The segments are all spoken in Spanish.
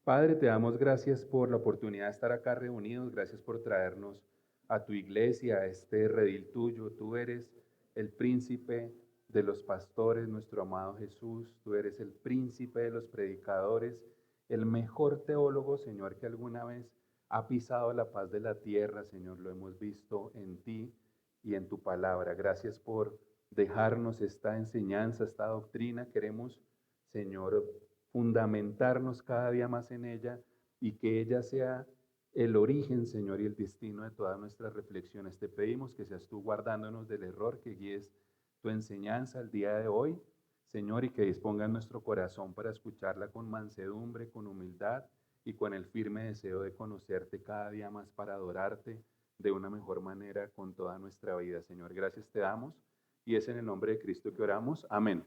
Padre, te damos gracias por la oportunidad de estar acá reunidos, gracias por traernos a tu iglesia, a este redil tuyo. Tú eres el príncipe de los pastores, nuestro amado Jesús. Tú eres el príncipe de los predicadores, el mejor teólogo, Señor, que alguna vez ha pisado la paz de la tierra, Señor. Lo hemos visto en ti y en tu palabra. Gracias por dejarnos esta enseñanza, esta doctrina. Queremos, Señor, fundamentarnos cada día más en ella y que ella sea el origen, Señor, y el destino de todas nuestras reflexiones. Te pedimos que seas tú guardándonos del error, que guíes tu enseñanza el día de hoy, Señor, y que dispongas nuestro corazón para escucharla con mansedumbre, con humildad y con el firme deseo de conocerte cada día más para adorarte de una mejor manera con toda nuestra vida, Señor. Gracias te damos y es en el nombre de Cristo que oramos. Amén.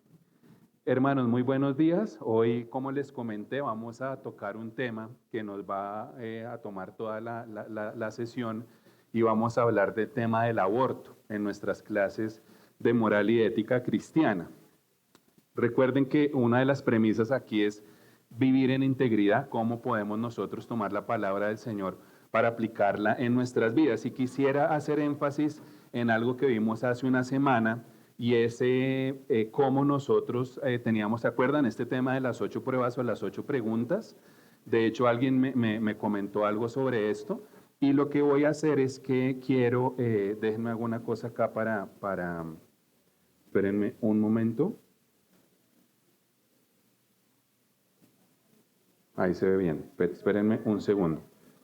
Hermanos, muy buenos días. Hoy, como les comenté, vamos a tocar un tema que nos va a tomar toda la sesión y vamos a hablar del tema del aborto en nuestras clases de moral y ética cristiana. Recuerden que una de las premisas aquí es vivir en integridad, cómo podemos nosotros tomar la palabra del Señor para aplicarla en nuestras vidas. Y quisiera hacer énfasis en algo que vimos hace una semana, y es cómo nosotros teníamos, ¿se acuerdan? Este tema de las 8 pruebas o las 8 preguntas. De hecho, alguien me comentó algo sobre esto. Y lo que voy a hacer es que quiero, déjenme alguna cosa acá espérenme un momento. Ahí se ve bien, pero espérenme un segundo.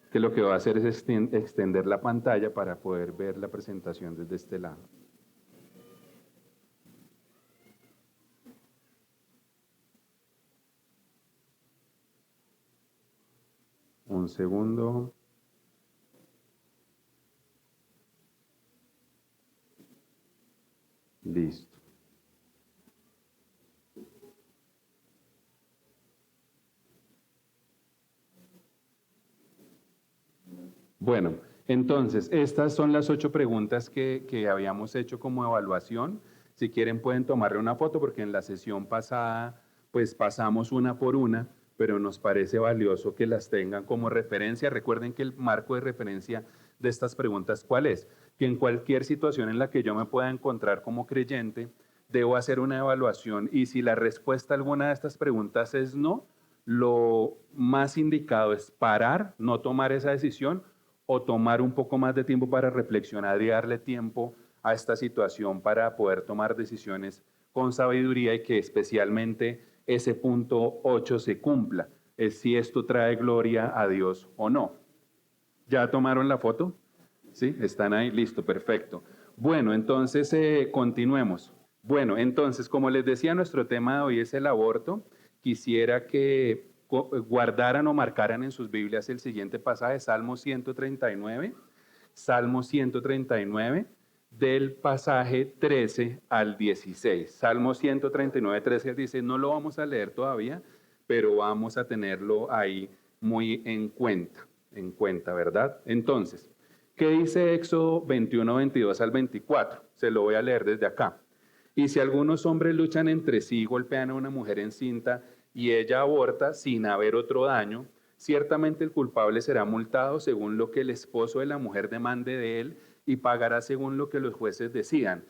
Que lo que voy a hacer es extender la pantalla para poder ver la presentación desde este lado. Un segundo. Listo. Bueno, entonces, estas son las 8 preguntas que habíamos hecho como evaluación. Si quieren pueden tomarle una foto porque en la sesión pasada pues pasamos una por una, pero nos parece valioso que las tengan como referencia. Recuerden que el marco de referencia de estas preguntas, ¿cuál es? Que en cualquier situación en la que yo me pueda encontrar como creyente, debo hacer una evaluación y si la respuesta a alguna de estas preguntas es no, lo más indicado es parar, no tomar esa decisión o tomar un poco más de tiempo para reflexionar y darle tiempo a esta situación para poder tomar decisiones con sabiduría y que especialmente ese punto 8 se cumpla, es si esto trae gloria a Dios o no. ¿Ya tomaron la foto? ¿Sí? ¿Están ahí? Listo, perfecto. Bueno, entonces continuemos. Bueno, entonces, como les decía, nuestro tema de hoy es el aborto. Quisiera que guardaran o marcaran en sus Biblias el siguiente pasaje, Salmo 139. Salmo 139, del pasaje 13 al 16. Salmo 139, 13 al 16. No lo vamos a leer todavía, pero vamos a tenerlo ahí muy en cuenta, ¿verdad? Entonces, ¿qué dice Éxodo 21, 22 al 24? Se lo voy a leer desde acá. Y si algunos hombres luchan entre sí, golpean a una mujer encinta y ella aborta sin haber otro daño, ciertamente el culpable será multado según lo que el esposo de la mujer demande de él y pagará según lo que los jueces decidan.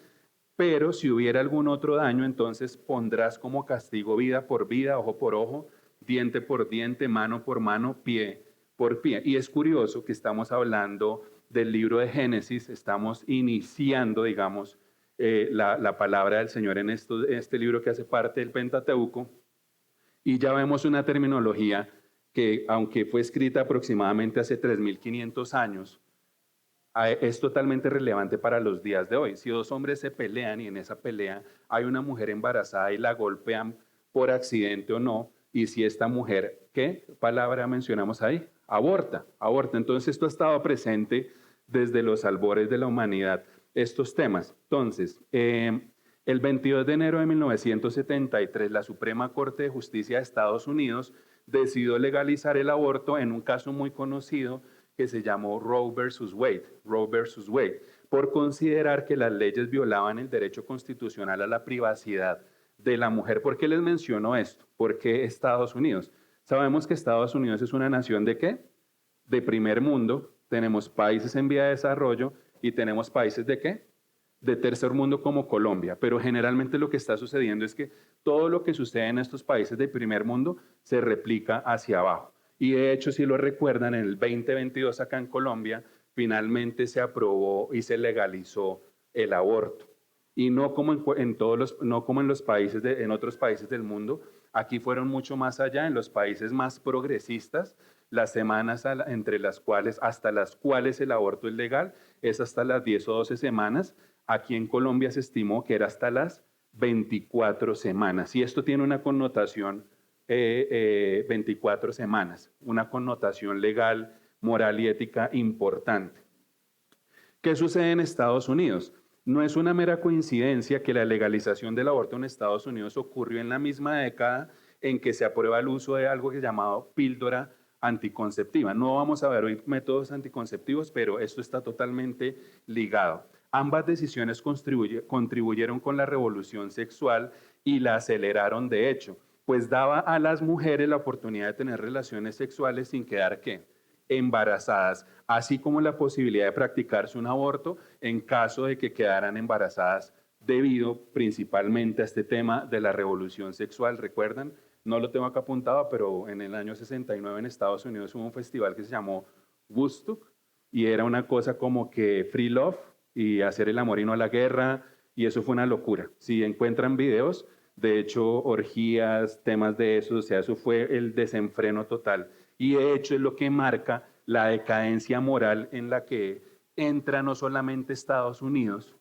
Pero si hubiera algún otro daño, entonces pondrás como castigo vida por vida, ojo por ojo, diente por diente, mano por mano, pie por pie. Y es curioso que estamos hablando del libro de Génesis, estamos iniciando, digamos, la palabra del Señor en este libro que hace parte del Pentateuco, y ya vemos una terminología que, aunque fue escrita aproximadamente hace 3.500 años, es totalmente relevante para los días de hoy. Si dos hombres se pelean y en esa pelea hay una mujer embarazada y la golpean por accidente o no, y si esta mujer, ¿qué palabra mencionamos ahí? Aborta. Entonces esto ha estado presente desde los albores de la humanidad, estos temas. Entonces, el 22 de enero de 1973, la Suprema Corte de Justicia de Estados Unidos decidió legalizar el aborto en un caso muy conocido que se llamó Roe versus Wade, por considerar que las leyes violaban el derecho constitucional a la privacidad de la mujer. ¿Por qué les menciono esto? ¿Por qué Estados Unidos? Sabemos que Estados Unidos es una nación ¿de qué? De primer mundo. Tenemos países en vía de desarrollo y tenemos países ¿de qué? De tercer mundo como Colombia. Pero generalmente lo que está sucediendo es que todo lo que sucede en estos países de primer mundo se replica hacia abajo. Y de hecho, si lo recuerdan, en el 2022 acá en Colombia, finalmente se aprobó y se legalizó el aborto. Y no como en los países en otros países del mundo, aquí fueron mucho más allá, en los países más progresistas, las semanas entre las cuales, hasta las cuales el aborto es legal, es hasta las 10 o 12 semanas. Aquí en Colombia se estimó que era hasta las 24 semanas. Y esto tiene una connotación, 24 semanas, una connotación legal, moral y ética importante. ¿Qué sucede en Estados Unidos? No es una mera coincidencia que la legalización del aborto en Estados Unidos ocurrió en la misma década en que se aprueba el uso de algo que es llamado píldora anticonceptiva. No vamos a ver hoy métodos anticonceptivos, pero esto está totalmente ligado. Ambas decisiones contribuyeron con la revolución sexual y la aceleraron de hecho, pues daba a las mujeres la oportunidad de tener relaciones sexuales sin quedar ¿qué? Embarazadas, así como la posibilidad de practicarse un aborto en caso de que quedaran embarazadas debido principalmente a este tema de la revolución sexual. ¿Recuerdan? No lo tengo acá apuntado, pero en el año 69 en Estados Unidos hubo un festival que se llamó Woodstock y era una cosa como que free love y hacer el amor y no la guerra, y eso fue una locura. Si encuentran videos, de hecho, orgías, temas de eso, o sea, eso fue el desenfreno total. Y de hecho es lo que marca la decadencia moral en la que entra no solamente Estados Unidos,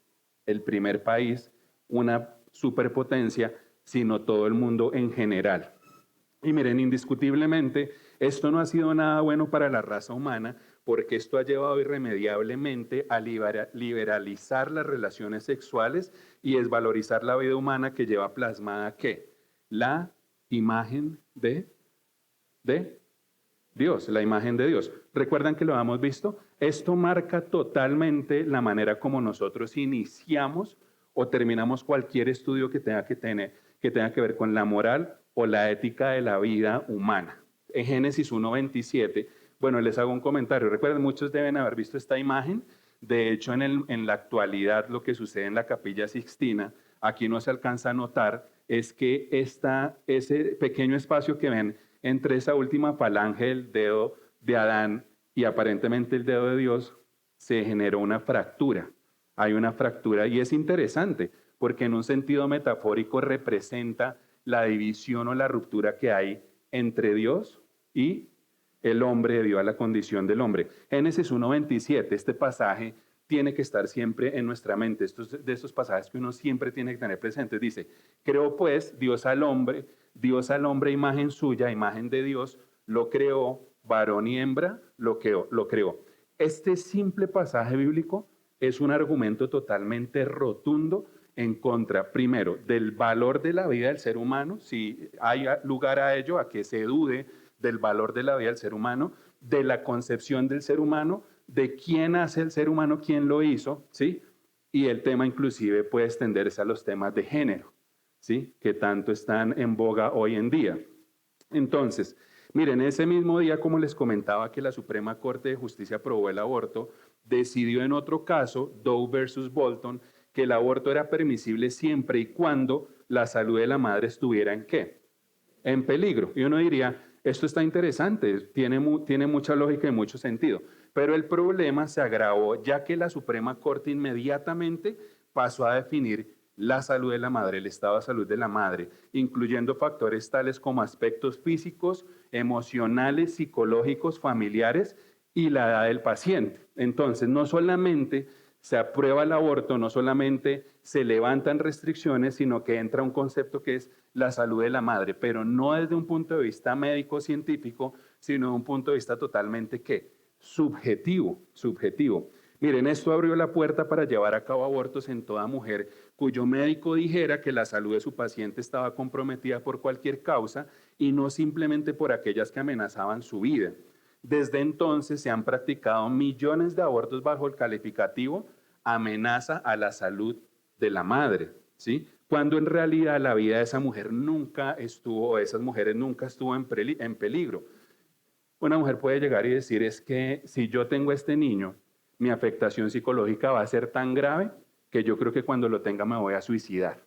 el primer país, una superpotencia, sino todo el mundo en general. Y miren, indiscutiblemente, esto no ha sido nada bueno para la raza humana, porque esto ha llevado irremediablemente a liberalizar las relaciones sexuales y desvalorizar la vida humana que lleva plasmada ¿qué? La imagen de Dios, la imagen de Dios. ¿Recuerdan que lo hemos visto? Esto marca totalmente la manera como nosotros iniciamos o terminamos cualquier estudio que tenga que ver con la moral o la ética de la vida humana. En Génesis 1:27, bueno, les hago un comentario. Recuerden, muchos deben haber visto esta imagen. De hecho, en la actualidad, lo que sucede en la Capilla Sixtina, aquí no se alcanza a notar, es que ese pequeño espacio que ven entre esa última falange del dedo de Adán y aparentemente el dedo de Dios, se generó una fractura. Hay una fractura y es interesante porque en un sentido metafórico representa la división o la ruptura que hay entre Dios y el hombre debido a la condición del hombre. Génesis 1:27, este pasaje tiene que estar siempre en nuestra mente. Estos de esos pasajes que uno siempre tiene que tener presentes. Dice, creó pues Dios al hombre, imagen suya, imagen de Dios, lo creó, varón y hembra, lo creó. Este simple pasaje bíblico es un argumento totalmente rotundo en contra, primero, del valor de la vida del ser humano, si hay lugar a ello, a que se dude del valor de la vida del ser humano, de la concepción del ser humano, de quién hace el ser humano, quién lo hizo, ¿sí? Y el tema inclusive puede extenderse a los temas de género, ¿sí? Que tanto están en boga hoy en día. Entonces, miren, ese mismo día, como les comentaba que la Suprema Corte de Justicia aprobó el aborto, decidió en otro caso, Doe versus Bolton, que el aborto era permisible siempre y cuando la salud de la madre estuviera en ¿qué? En peligro. Y uno diría, esto está interesante, tiene mucha lógica y mucho sentido. Pero el problema se agravó ya que la Suprema Corte inmediatamente pasó a definir la salud de la madre, el estado de salud de la madre, incluyendo factores tales como aspectos físicos, emocionales, psicológicos, familiares y la edad del paciente. Entonces, no solamente se aprueba el aborto, no solamente se levantan restricciones, sino que entra un concepto que es la salud de la madre, pero no desde un punto de vista médico-científico, sino de un punto de vista totalmente ¿qué? Subjetivo. Miren, esto abrió la puerta para llevar a cabo abortos en toda mujer cuyo médico dijera que la salud de su paciente estaba comprometida por cualquier causa y no simplemente por aquellas que amenazaban su vida. Desde entonces se han practicado millones de abortos bajo el calificativo amenaza a la salud de la madre, ¿sí? cuando en realidad la vida de esa mujer nunca estuvo, o de esas mujeres nunca estuvo en peligro. Una mujer puede llegar y decir, es que si yo tengo este niño, mi afectación psicológica va a ser tan grave que yo creo que cuando lo tenga me voy a suicidar.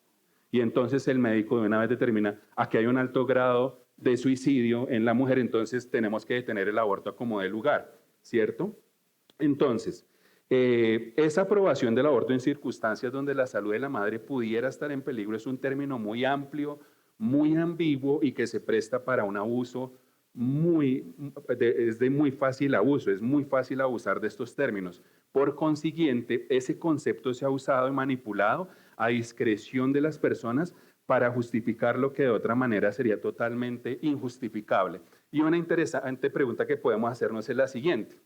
Y entonces el médico de una vez determina, aquí hay un alto grado de suicidio en la mujer, entonces tenemos que detener el aborto a como dé lugar, ¿cierto? Entonces, esa aprobación del aborto en circunstancias donde la salud de la madre pudiera estar en peligro es un término muy amplio, muy ambiguo y que se presta para un abuso es de muy fácil abuso, es muy fácil abusar de estos términos. Por consiguiente, ese concepto se ha usado y manipulado a discreción de las personas para justificar lo que de otra manera sería totalmente injustificable. Y una interesante pregunta que podemos hacernos es la siguiente.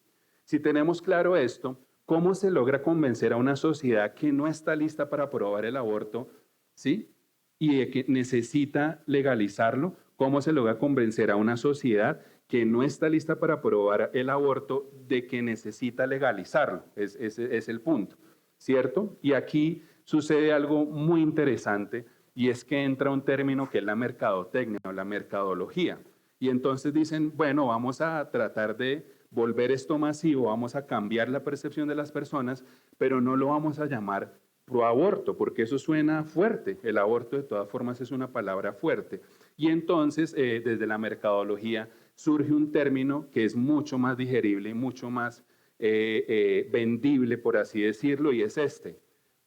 Si tenemos claro esto, ¿cómo se logra convencer a una sociedad que no está lista para aprobar el aborto, ¿sí? Y que necesita legalizarlo? ¿Cómo se logra convencer a una sociedad que no está lista para aprobar el aborto de que necesita legalizarlo? Ese es el punto, ¿cierto? Y aquí sucede algo muy interesante y es que entra un término que es la mercadotecnia o la mercadología. Y entonces dicen, bueno, vamos a tratar de volver esto masivo, vamos a cambiar la percepción de las personas, pero no lo vamos a llamar proaborto, porque eso suena fuerte. El aborto de todas formas es una palabra fuerte. Y entonces, desde la mercadología, surge un término que es mucho más digerible y mucho más vendible, por así decirlo, y es este: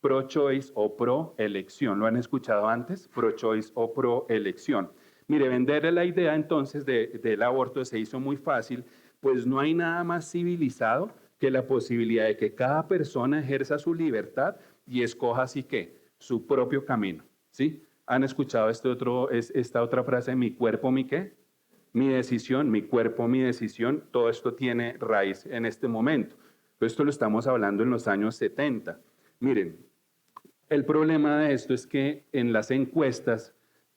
pro-choice o pro-elección. ¿Lo han escuchado antes? Pro-choice o pro-elección. Mire, venderle la idea entonces del aborto se hizo muy fácil, pues no hay nada más civilizado que la posibilidad de que cada persona ejerza su libertad y escoja así que su propio camino, ¿sí? ¿Han escuchado esta otra frase, mi cuerpo, mi qué? Mi decisión, mi cuerpo, mi decisión? Todo esto tiene raíz en este momento. Esto lo estamos hablando en los años 70. Miren, el problema de esto es que en las encuestas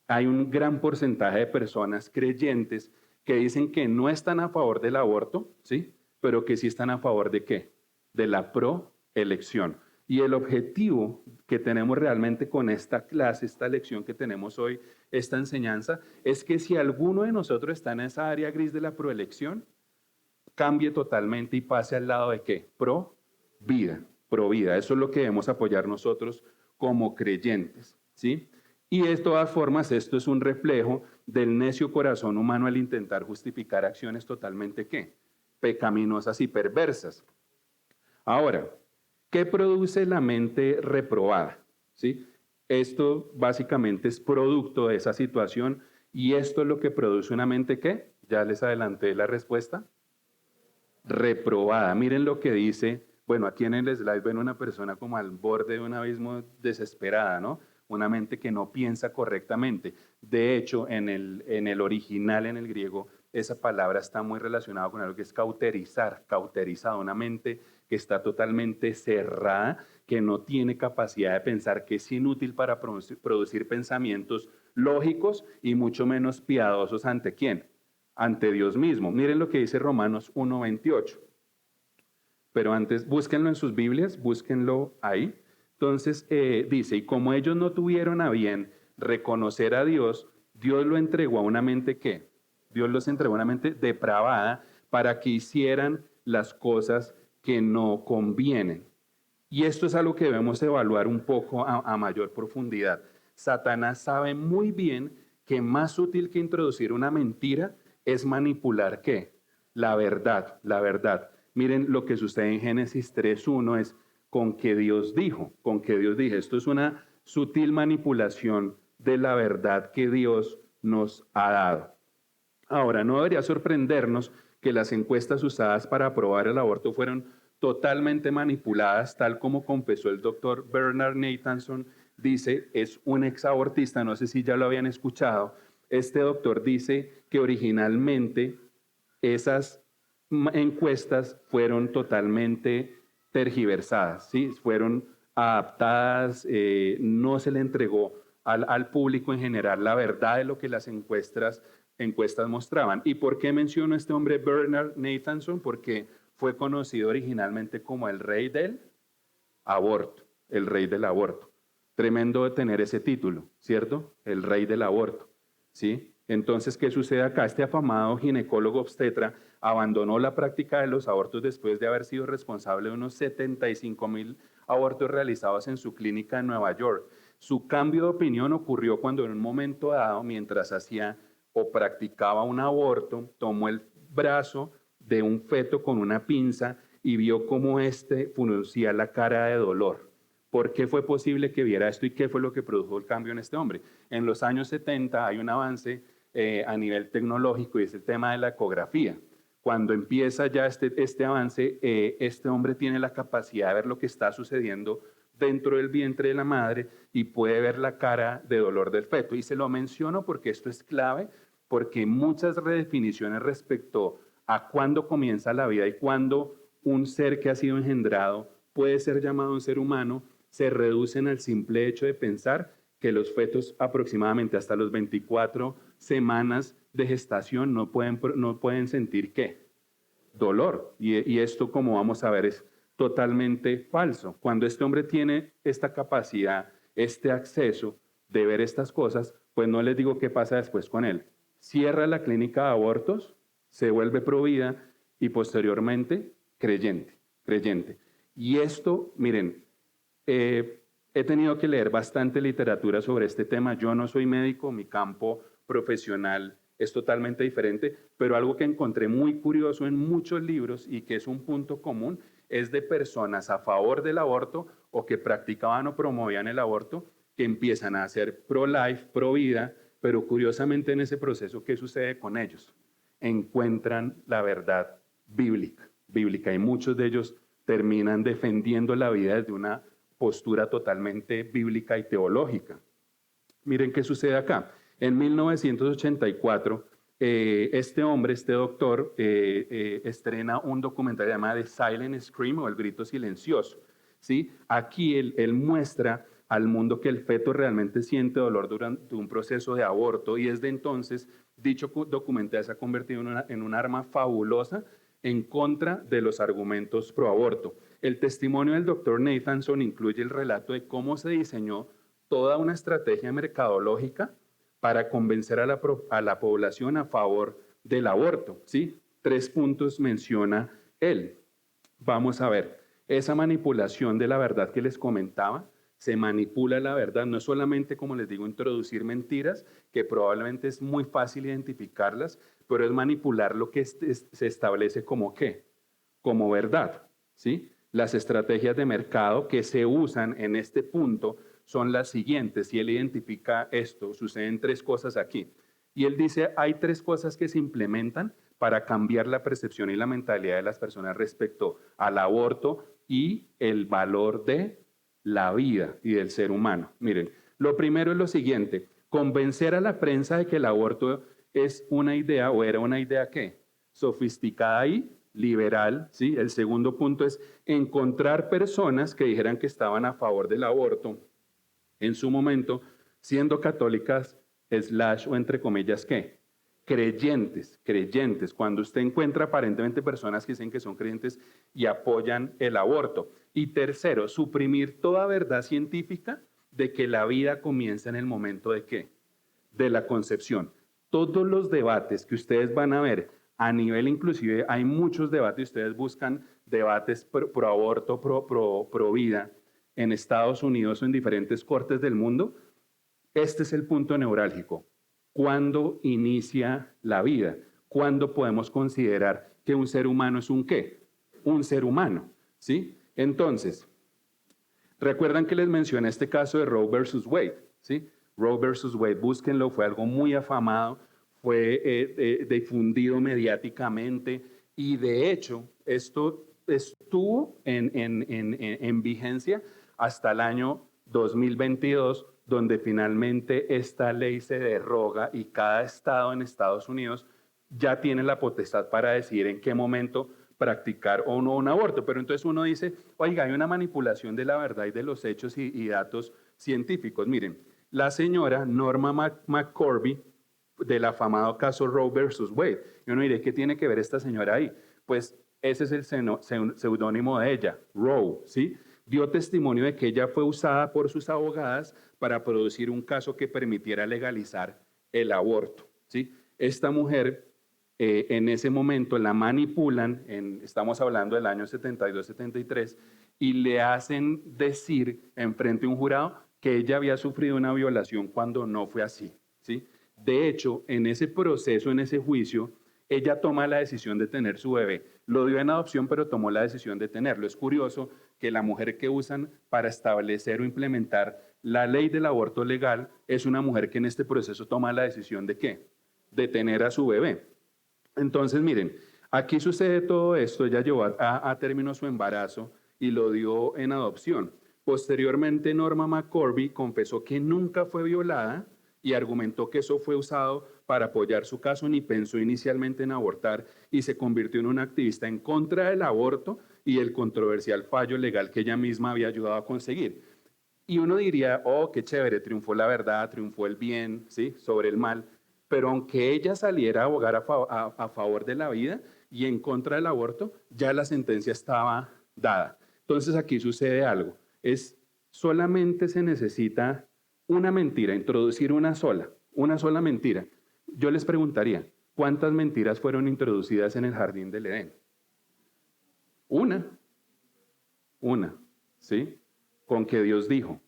hay un gran porcentaje de personas creyentes que dicen que no están a favor del aborto, ¿sí? Pero que sí están a favor de ¿qué? De la proelección. Y el objetivo que tenemos realmente con esta clase, esta lección que tenemos hoy, esta enseñanza, es que si alguno de nosotros está en esa área gris de la proelección, cambie totalmente y pase al lado de ¿qué? Pro vida, pro vida. Eso es lo que debemos apoyar nosotros como creyentes, ¿sí? Y de todas formas, esto es un reflejo del necio corazón humano al intentar justificar acciones totalmente ¿qué? Pecaminosas y perversas. Ahora, ¿qué produce la mente reprobada? ¿Sí? Esto básicamente es producto de esa situación y esto es lo que produce una mente ¿qué? Ya les adelanté la respuesta. Reprobada. Miren lo que dice, bueno, aquí en el slide ven una persona como al borde de un abismo desesperada, ¿no? Una mente que no piensa correctamente. De hecho, en el original, en el griego, esa palabra está muy relacionada con algo que es cauterizar, cauterizada, una mente que está totalmente cerrada, que no tiene capacidad de pensar, que es inútil para producir pensamientos lógicos y mucho menos piadosos. ¿Ante quién? Ante Dios mismo. Miren lo que dice Romanos 1:28. Pero antes, búsquenlo en sus Biblias, búsquenlo ahí. Entonces dice, y como ellos no tuvieron a bien reconocer a Dios, Dios lo entregó a una mente ¿qué? Dios los entregó a una mente depravada para que hicieran las cosas que no convienen. Y esto es algo que debemos evaluar un poco a mayor profundidad. Satanás sabe muy bien que más útil que introducir una mentira es manipular ¿qué? La verdad, la verdad. Miren lo que sucede en Génesis 3:1 es con que Dios dijo, con que Dios dijo. Esto es una sutil manipulación de la verdad que Dios nos ha dado. Ahora, no debería sorprendernos que las encuestas usadas para aprobar el aborto fueron totalmente manipuladas, tal como confesó el doctor Bernard Nathanson. Dice, es un exabortista, no sé si ya lo habían escuchado. Este doctor dice que originalmente esas encuestas fueron totalmente tergiversadas, ¿sí? Fueron adaptadas, no se le entregó al público en general la verdad de lo que las encuestas mostraban. ¿Y por qué menciono a este hombre Bernard Nathanson? Porque fue conocido originalmente como el rey del aborto, el rey del aborto. Tremendo de tener ese título, ¿cierto? El rey del aborto, ¿sí? Entonces, ¿qué sucede acá? Este afamado ginecólogo obstetra abandonó la práctica de los abortos después de haber sido responsable de unos 75,000 abortos realizados en su clínica en Nueva York. Su cambio de opinión ocurrió cuando en un momento dado, mientras hacía o practicaba un aborto, tomó el brazo de un feto con una pinza y vio cómo éste fruncía la cara de dolor. ¿Por qué fue posible que viera esto y qué fue lo que produjo el cambio en este hombre? En los años 70 hay un avance a nivel tecnológico y es el tema de la ecografía. Cuando empieza ya este avance, este hombre tiene la capacidad de ver lo que está sucediendo dentro del vientre de la madre y puede ver la cara de dolor del feto. Y se lo menciono porque esto es clave, porque muchas redefiniciones respecto a cuándo comienza la vida y cuándo un ser que ha sido engendrado puede ser llamado un ser humano, se reducen al simple hecho de pensar que los fetos aproximadamente hasta los 24 semanas de gestación no pueden sentir ¿qué? Dolor. Y esto, como vamos a ver, es totalmente falso. Cuando este hombre tiene esta capacidad, este acceso de ver estas cosas, pues no les digo qué pasa después con él. Cierra la clínica de abortos, se vuelve provida y posteriormente creyente. Y esto, miren, he tenido que leer bastante literatura sobre este tema. Yo no soy médico, mi campo profesional es totalmente diferente, pero algo que encontré muy curioso en muchos libros y que es un punto común es de personas a favor del aborto o que practicaban o promovían el aborto, que empiezan a ser pro-life, pro-vida, pero curiosamente en ese proceso, ¿qué sucede con ellos? Encuentran la verdad bíblica y muchos de ellos terminan defendiendo la vida desde una postura totalmente bíblica y teológica. Miren qué sucede acá. En 1984, este hombre, este doctor, estrena un documental llamado The Silent Scream o El Grito Silencioso. ¿Sí? Aquí él muestra al mundo que el feto realmente siente dolor durante un proceso de aborto y desde entonces dicho documental se ha convertido en un arma fabulosa en contra de los argumentos pro aborto. El testimonio del doctor Nathanson incluye el relato de cómo se diseñó toda una estrategia mercadológica para convencer a la población a favor del aborto. ¿Sí? 3 puntos menciona él. Vamos a ver, esa manipulación de la verdad que les comentaba, se manipula la verdad, no es solamente, como les digo, introducir mentiras, que probablemente es muy fácil identificarlas, pero es manipular lo que se establece como ¿qué? Como verdad, ¿sí? Las estrategias de mercado que se usan en este punto son las siguientes. Si él identifica esto, suceden 3 cosas aquí. Y él dice, hay 3 cosas que se implementan para cambiar la percepción y la mentalidad de las personas respecto al aborto y el valor de la vida y del ser humano. Miren, lo primero es lo siguiente, convencer a la prensa de que el aborto es una idea o era una idea ¿qué? Sofisticada y liberal, ¿sí? El segundo punto es encontrar personas que dijeran que estaban a favor del aborto en su momento, siendo católicas, o entre comillas, ¿qué? Creyentes. Cuando usted encuentra aparentemente personas que dicen que son creyentes y apoyan el aborto. Y tercero, suprimir toda verdad científica de que la vida comienza en el momento de ¿qué? De la concepción. Todos los debates que ustedes van a ver a nivel inclusive, hay muchos debates, ustedes buscan debates pro aborto, pro vida en Estados Unidos o en diferentes cortes del mundo, este es el punto neurálgico. ¿Cuándo inicia la vida? ¿Cuándo podemos considerar que un ser humano es un qué? Un ser humano, ¿sí? Entonces, recuerdan que les mencioné este caso de Roe versus Wade, ¿sí? Roe versus Wade, búsquenlo, fue algo muy afamado, fue difundido mediáticamente y de hecho esto estuvo en vigencia hasta el año 2022, donde finalmente esta ley se deroga y cada estado en Estados Unidos ya tiene la potestad para decidir en qué momento practicar o no un aborto. Pero entonces uno dice, oiga, hay una manipulación de la verdad y de los hechos y datos científicos. Miren, la señora Norma McCorvey, del afamado caso Roe versus Wade. Y uno dirá, ¿qué tiene que ver esta señora ahí? Pues ese es el seudónimo de ella, Roe, ¿sí? dio testimonio de que ella fue usada por sus abogadas para producir un caso que permitiera legalizar el aborto, ¿sí? Esta mujer, en ese momento la manipulan, estamos hablando del año 72-73, y le hacen decir en frente a un jurado que ella había sufrido una violación cuando no fue así, ¿sí? De hecho, en ese proceso, en ese juicio, ella toma la decisión de tener su bebé. Lo dio en adopción, pero tomó la decisión de tenerlo. Es curioso que la mujer que usan para establecer o implementar la ley del aborto legal es una mujer que en este proceso toma la decisión de ¿qué? De tener a su bebé. Entonces, miren, aquí sucede todo esto. Ella llevó a término su embarazo y lo dio en adopción. Posteriormente, Norma McCorvey confesó que nunca fue violada y argumentó que eso fue usado para apoyar su caso, ni pensó inicialmente en abortar y se convirtió en una activista en contra del aborto y el controversial fallo legal que ella misma había ayudado a conseguir. Y uno diría, oh, qué chévere, triunfó la verdad, triunfó el bien, ¿sí? Sobre el mal, pero aunque ella saliera a abogar a favor de la vida y en contra del aborto, ya la sentencia estaba dada. Entonces aquí sucede algo, solamente se necesita una mentira, introducir una sola mentira. Yo les preguntaría, ¿cuántas mentiras fueron introducidas en el jardín del Edén? Una, ¿sí? Con que Dios dijo.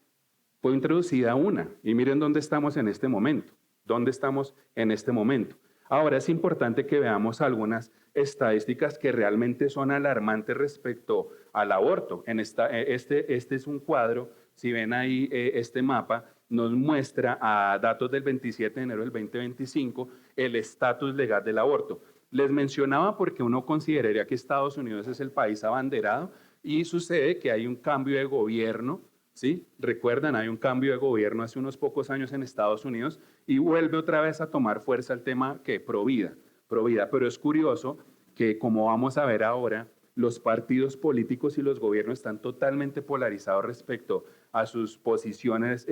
Fue introducida una. Y miren dónde estamos en este momento. ¿Dónde estamos en este momento? Ahora es importante que veamos algunas estadísticas que realmente son alarmantes respecto al aborto. Este es un cuadro, si ven ahí este mapa, nos muestra a datos del 27 de enero del 2025 el estatus legal del aborto. Les mencionaba porque uno consideraría que Estados Unidos es el país abanderado y sucede que hay un cambio de gobierno, ¿sí? Recuerdan, hay un cambio de gobierno hace unos pocos años en Estados Unidos y vuelve otra vez a tomar fuerza el tema que pro vida. Pero es curioso que, como vamos a ver ahora, los partidos políticos y los gobiernos están totalmente polarizados respecto a sus posiciones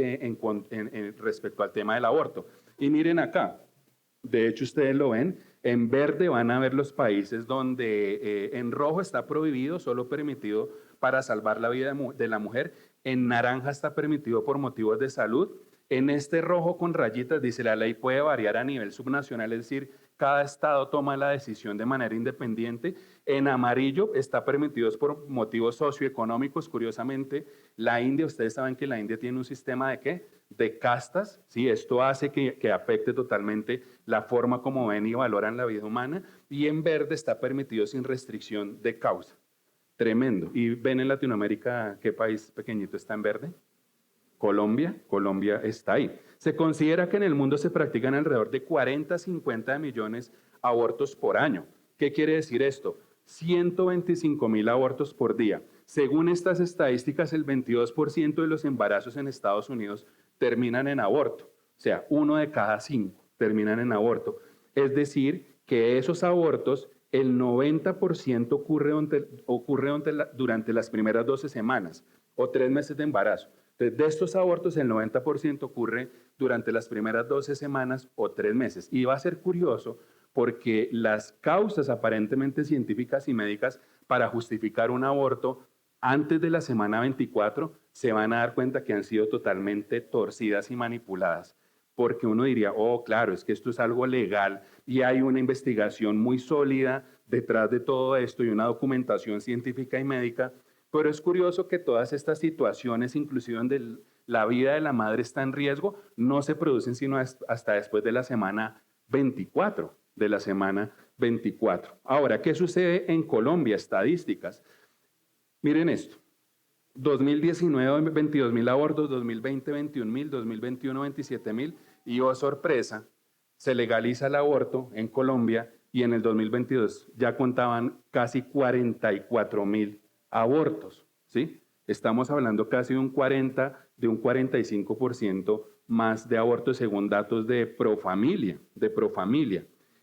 respecto al tema del aborto. Y miren acá, de hecho ustedes lo ven, en verde van a ver los países donde en rojo está prohibido, solo permitido para salvar la vida de la mujer, en naranja está permitido por motivos de salud, en este rojo con rayitas dice la ley puede variar a nivel subnacional, es decir, cada estado toma la decisión de manera independiente. En amarillo está permitido por motivos socioeconómicos. Curiosamente, la India, ustedes saben que la India tiene un sistema de ¿qué? De castas. ¿Sí? Esto hace que afecte totalmente la forma como ven y valoran la vida humana. Y en verde está permitido sin restricción de causa. Tremendo. ¿Y ven en Latinoamérica qué país pequeñito está en verde? Colombia está ahí. Se considera que en el mundo se practican alrededor de 40-50 millones de abortos por año. ¿Qué quiere decir esto? 125,000 abortos por día. Según estas estadísticas, el 22% de los embarazos en Estados Unidos terminan en aborto. O sea, 1 de cada 5 terminan en aborto. Es decir, que esos abortos, el 90% ocurre durante las primeras 12 semanas o 3 meses de embarazo. Entonces, de estos abortos, el 90% ocurre durante las primeras 12 semanas o 3 meses. Y va a ser curioso porque las causas aparentemente científicas y médicas para justificar un aborto antes de la semana 24 se van a dar cuenta que han sido totalmente torcidas y manipuladas. Porque uno diría, oh, claro, es que esto es algo legal y hay una investigación muy sólida detrás de todo esto y una documentación científica y médica. Pero es curioso que todas estas situaciones, inclusive donde la vida de la madre está en riesgo, no se producen sino hasta después de la semana 24, Ahora, ¿qué sucede en Colombia? Estadísticas. Miren esto. 2019, 22,000 abortos, 2020, 21,000, 2021, 27,000 y, oh sorpresa, se legaliza el aborto en Colombia y en el 2022 ya contaban casi 44,000 abortos, ¿sí? Estamos hablando casi de un 45% más de abortos según datos de Profamilia.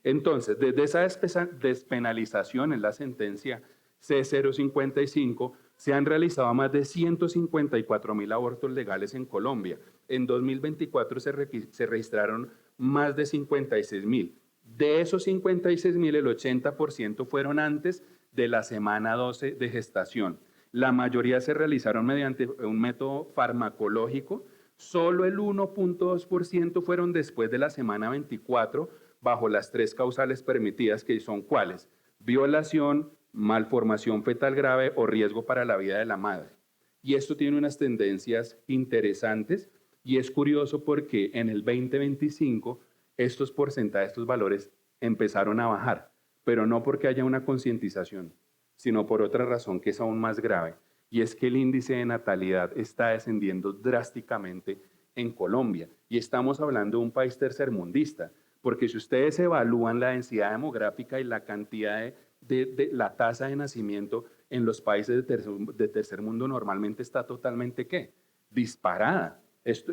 Entonces, desde esa despenalización en la sentencia C055 se han realizado más de 154,000 abortos legales en Colombia. En 2024 se registraron más de 56,000. De esos 56,000, el 80% fueron antes de la semana 12 de gestación. La mayoría se realizaron mediante un método farmacológico. Solo el 1.2% fueron después de la semana 24 bajo las 3 causales permitidas, que son ¿cuáles? Violación, malformación fetal grave o riesgo para la vida de la madre. Y esto tiene unas tendencias interesantes y es curioso porque en el 2025 estos porcentajes, estos valores empezaron a bajar, pero no porque haya una concientización, sino por otra razón que es aún más grave, y es que el índice de natalidad está descendiendo drásticamente en Colombia. Y estamos hablando de un país tercermundista, porque si ustedes evalúan la densidad demográfica y la cantidad de la tasa de nacimiento en los países de tercer mundo normalmente está totalmente, ¿qué? Disparada.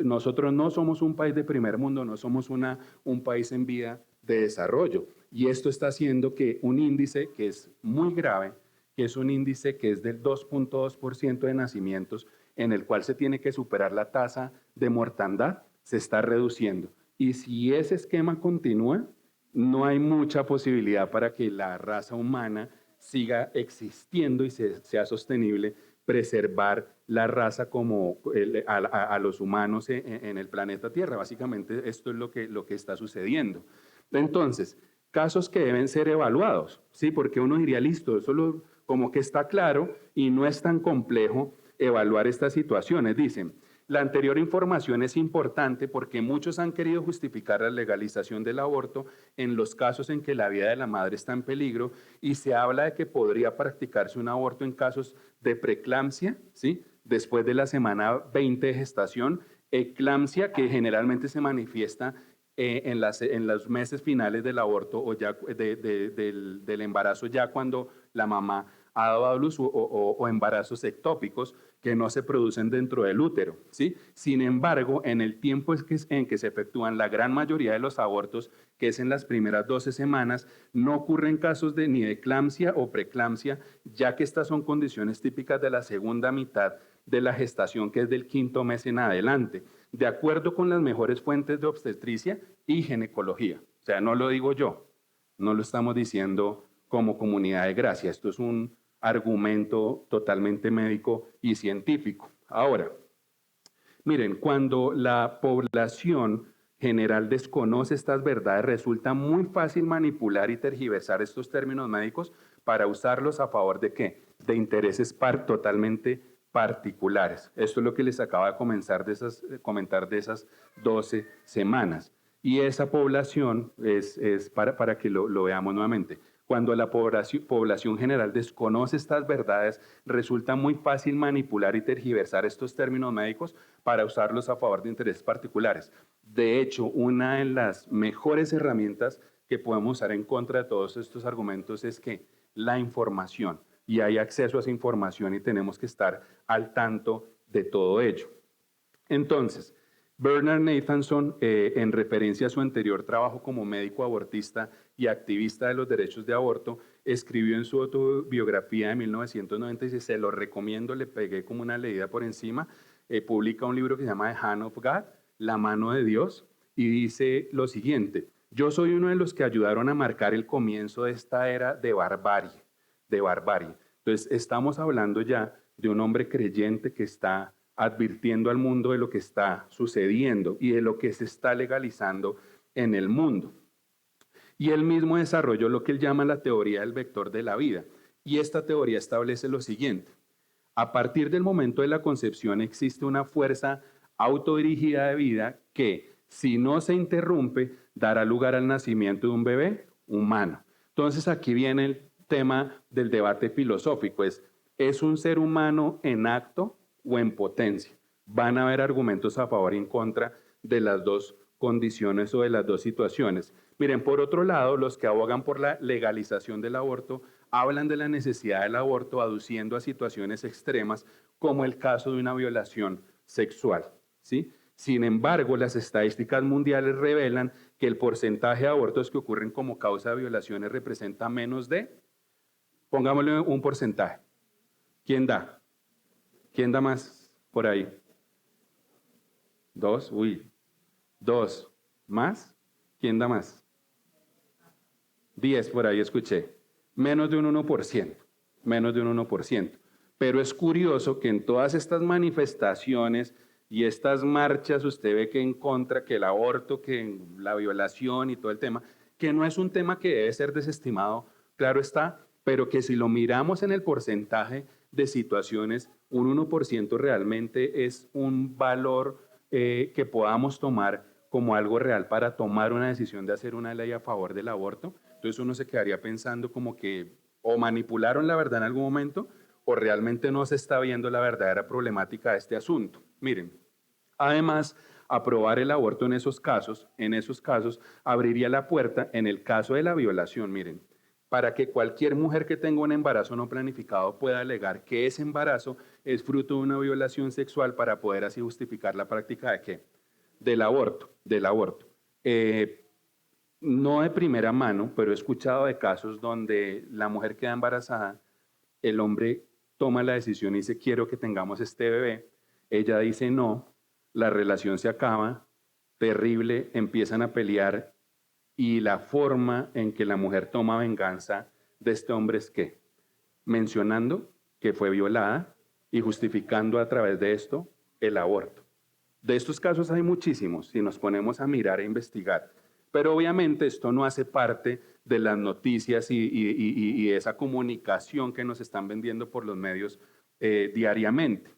Nosotros no somos un país de primer mundo, no somos un país en vía de desarrollo. Y esto está haciendo que un índice que es muy grave, que es un índice que es del 2.2% de nacimientos, en el cual se tiene que superar la tasa de mortandad, se está reduciendo. Y si ese esquema continúa, no hay mucha posibilidad para que la raza humana siga existiendo y sea sostenible preservar la raza como a los humanos en el planeta Tierra. Básicamente esto es lo que está sucediendo. Entonces, casos que deben ser evaluados, ¿sí? Porque uno diría, listo, eso como que está claro y no es tan complejo evaluar estas situaciones. Dicen, la anterior información es importante porque muchos han querido justificar la legalización del aborto en los casos en que la vida de la madre está en peligro y se habla de que podría practicarse un aborto en casos de preeclampsia, ¿sí? Después de la semana 20 de gestación, eclampsia que generalmente se manifiesta en los meses finales del aborto o ya del embarazo, ya cuando la mamá ha dado a luz o embarazos ectópicos que no se producen dentro del útero, ¿sí? Sin embargo, en el tiempo en que se efectúan la gran mayoría de los abortos, que es en las primeras 12 semanas, no ocurren casos ni de eclampsia o preeclampsia, ya que estas son condiciones típicas de la segunda mitad de la gestación, que es del 5º mes en adelante, de acuerdo con las mejores fuentes de obstetricia y ginecología. O sea, no lo digo yo, no lo estamos diciendo como comunidad de gracia, esto es un argumento totalmente médico y científico. Ahora, miren, cuando la población general desconoce estas verdades, resulta muy fácil manipular y tergiversar estos términos médicos para usarlos a favor de ¿qué? De intereses totalmente particulares. Esto es lo que les acaba de comentar de esas 12 semanas. Y esa población es para que lo veamos nuevamente. Cuando la población general desconoce estas verdades, resulta muy fácil manipular y tergiversar estos términos médicos para usarlos a favor de intereses particulares. De hecho, una de las mejores herramientas que podemos usar en contra de todos estos argumentos es que la información, y hay acceso a esa información y tenemos que estar al tanto de todo ello. Entonces, Bernard Nathanson, en referencia a su anterior trabajo como médico abortista y activista de los derechos de aborto, escribió en su autobiografía de 1996, se lo recomiendo, le pegué como una leída por encima, publica un libro que se llama The Hand of God, La mano de Dios, y dice lo siguiente: yo soy uno de los que ayudaron a marcar el comienzo de esta era de barbarie. Entonces, estamos hablando ya de un hombre creyente que está advirtiendo al mundo de lo que está sucediendo y de lo que se está legalizando en el mundo. Y él mismo desarrolló lo que él llama la teoría del vector de la vida. Y esta teoría establece lo siguiente: a partir del momento de la concepción existe una fuerza autodirigida de vida que, si no se interrumpe, dará lugar al nacimiento de un bebé humano. Entonces aquí viene el tema del debate filosófico: ¿es un ser humano en acto o en potencia? Van a haber argumentos a favor y en contra de las dos condiciones o de las dos situaciones. Miren, por otro lado, los que abogan por la legalización del aborto hablan de la necesidad del aborto aduciendo a situaciones extremas como el caso de una violación sexual, ¿sí? Sin embargo, las estadísticas mundiales revelan que el porcentaje de abortos que ocurren como causa de violaciones representa menos de, pongámosle un porcentaje. ¿Quién da? ¿Quién da más por ahí? ¿2? Uy. ¿2? ¿Más? ¿Quién da más? 10 por ahí escuché. Menos de un 1%. Menos de un 1%. Pero es curioso que en todas estas manifestaciones y estas marchas usted ve que en contra, que el aborto, que la violación y todo el tema, que no es un tema que debe ser desestimado, claro está, pero que si lo miramos en el porcentaje de situaciones, un 1% realmente es un valor que podamos tomar como algo real para tomar una decisión de hacer una ley a favor del aborto. Entonces uno se quedaría pensando como que o manipularon la verdad en algún momento o realmente no se está viendo la verdadera problemática de este asunto. Miren, además, aprobar el aborto en esos casos, abriría la puerta, en el caso de la violación, miren, para que cualquier mujer que tenga un embarazo no planificado pueda alegar que ese embarazo es fruto de una violación sexual para poder así justificar la práctica de ¿qué? Del aborto. No de primera mano, pero he escuchado de casos donde la mujer queda embarazada, el hombre toma la decisión y dice, quiero que tengamos este bebé, ella dice no, la relación se acaba, terrible, empiezan a pelear y la forma en que la mujer toma venganza de este hombre es que, mencionando que fue violada y justificando a través de esto el aborto. De estos casos hay muchísimos si nos ponemos a mirar e investigar, pero obviamente esto no hace parte de las noticias y esa comunicación que nos están vendiendo por los medios diariamente.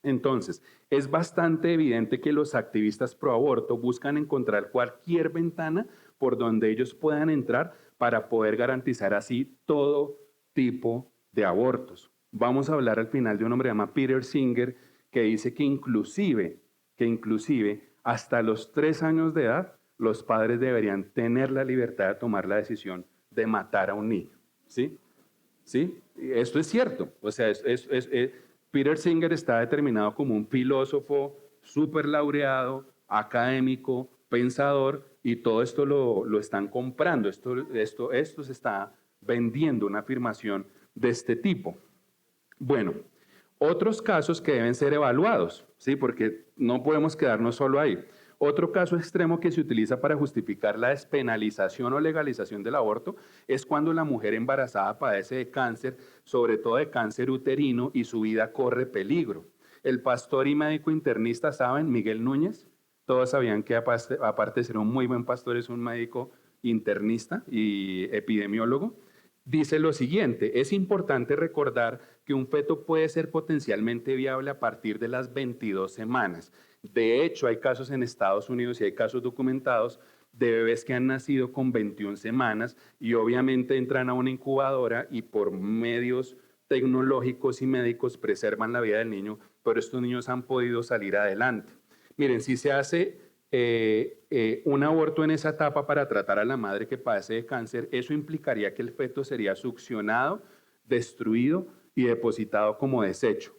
Entonces, es bastante evidente que los activistas pro aborto buscan encontrar cualquier ventana por donde ellos puedan entrar para poder garantizar así todo tipo de abortos. Vamos a hablar al final de un hombre llamado Peter Singer que dice que inclusive hasta los 3 años de edad los padres deberían tener la libertad de tomar la decisión de matar a un niño. ¿Sí? ¿Sí? Esto es cierto. O sea, Peter Singer está determinado como un filósofo súper laureado, académico, pensador, y todo esto lo están comprando. Esto se está vendiendo, una afirmación de este tipo. Bueno, otros casos que deben ser evaluados, ¿sí? Porque no podemos quedarnos solo ahí. Otro caso extremo que se utiliza para justificar la despenalización o legalización del aborto es cuando la mujer embarazada padece de cáncer, sobre todo de cáncer uterino, y su vida corre peligro. El pastor y médico internista, ¿saben? Miguel Núñez, todos sabían que aparte de ser un muy buen pastor, es un médico internista y epidemiólogo. Dice lo siguiente, es importante recordar que un feto puede ser potencialmente viable a partir de las 22 semanas. De hecho, hay casos en Estados Unidos y hay casos documentados de bebés que han nacido con 21 semanas y obviamente entran a una incubadora y por medios tecnológicos y médicos preservan la vida del niño, pero estos niños han podido salir adelante. Miren, si se hace un aborto en esa etapa para tratar a la madre que padece de cáncer, eso implicaría que el feto sería succionado, destruido y depositado como desecho.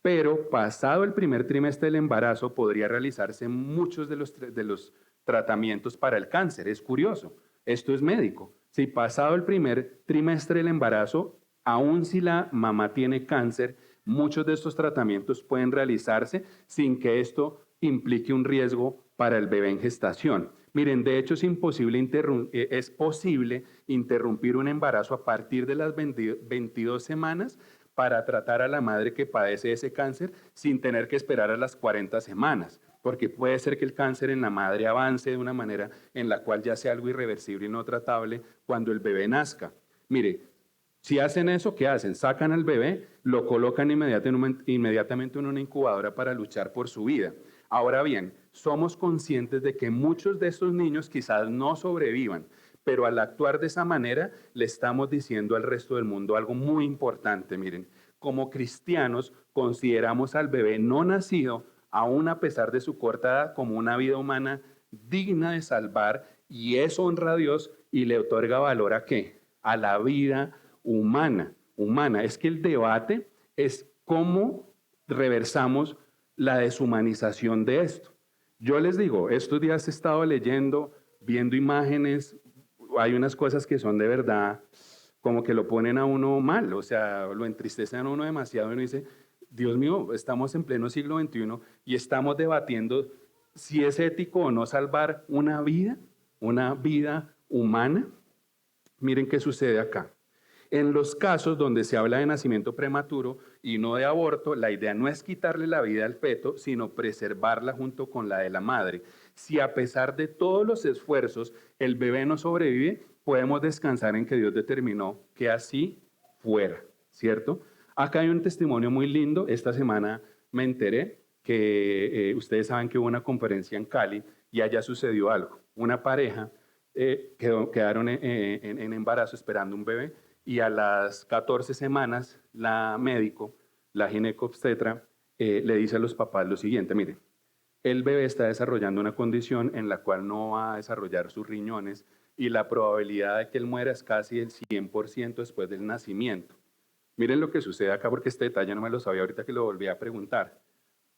Pero pasado el primer trimestre del embarazo podría realizarse muchos de los tratamientos para el cáncer. Es curioso, esto es médico. Si pasado el primer trimestre del embarazo, aun si la mamá tiene cáncer, muchos de estos tratamientos pueden realizarse sin que esto implique un riesgo para el bebé en gestación. Miren, de hecho es posible interrumpir un embarazo a partir de las 22 semanas para tratar a la madre que padece ese cáncer sin tener que esperar a las 40 semanas, porque puede ser que el cáncer en la madre avance de una manera en la cual ya sea algo irreversible y no tratable cuando el bebé nazca. Mire, si hacen eso, ¿qué hacen? Sacan al bebé, lo colocan inmediatamente en una incubadora para luchar por su vida. Ahora bien, somos conscientes de que muchos de estos niños quizás no sobrevivan, pero al actuar de esa manera le estamos diciendo al resto del mundo algo muy importante. Miren, como cristianos consideramos al bebé no nacido, aún a pesar de su corta edad, como una vida humana digna de salvar, y eso honra a Dios y le otorga valor ¿a qué? A la vida humana. Es que el debate es cómo reversamos la deshumanización de esto. Yo les digo, estos días he estado leyendo, viendo imágenes, hay unas cosas que son de verdad como que lo ponen a uno mal, o sea, lo entristecen a uno demasiado y uno dice, Dios mío, estamos en pleno siglo XXI y estamos debatiendo si es ético o no salvar una vida humana. Miren qué sucede acá. En los casos donde se habla de nacimiento prematuro y no de aborto, la idea no es quitarle la vida al feto, sino preservarla junto con la de la madre. Si a pesar de todos los esfuerzos el bebé no sobrevive, podemos descansar en que Dios determinó que así fuera, ¿cierto? Acá hay un testimonio muy lindo. Esta semana me enteré que ustedes saben que hubo una conferencia en Cali y allá sucedió algo. Una pareja quedaron en embarazo esperando un bebé y a las 14 semanas la médico, la ginecobstetra, le dice a los papás lo siguiente: miren, el bebé está desarrollando una condición en la cual no va a desarrollar sus riñones y la probabilidad de que él muera es casi el 100% después del nacimiento. Miren lo que sucede acá, porque este detalle no me lo sabía ahorita que lo volví a preguntar.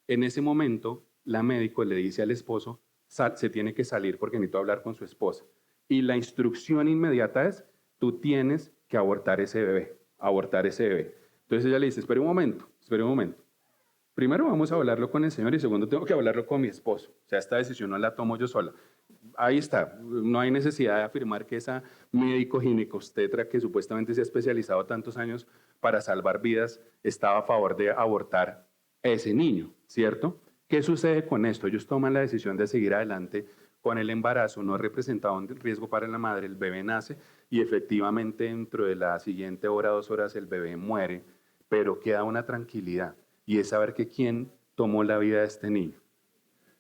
En ese momento, la médico le dice al esposo: se tiene que salir porque necesito hablar con su esposa. Y la instrucción inmediata es: tú tienes que abortar ese bebé, abortar ese bebé. Entonces ella le dice: espere un momento, espere un momento. Primero vamos a hablarlo con el Señor y segundo tengo que hablarlo con mi esposo. O sea, esta decisión no la tomo yo sola. Ahí está, no hay necesidad de afirmar que esa médico ginecobstetra que supuestamente se ha especializado tantos años para salvar vidas estaba a favor de abortar a ese niño, ¿cierto? ¿Qué sucede con esto? Ellos toman la decisión de seguir adelante con el embarazo, no representaba un riesgo para la madre, el bebé nace y efectivamente dentro de la siguiente hora, 2 horas, el bebé muere, pero queda una tranquilidad y es saber que quién tomó la vida de este niño.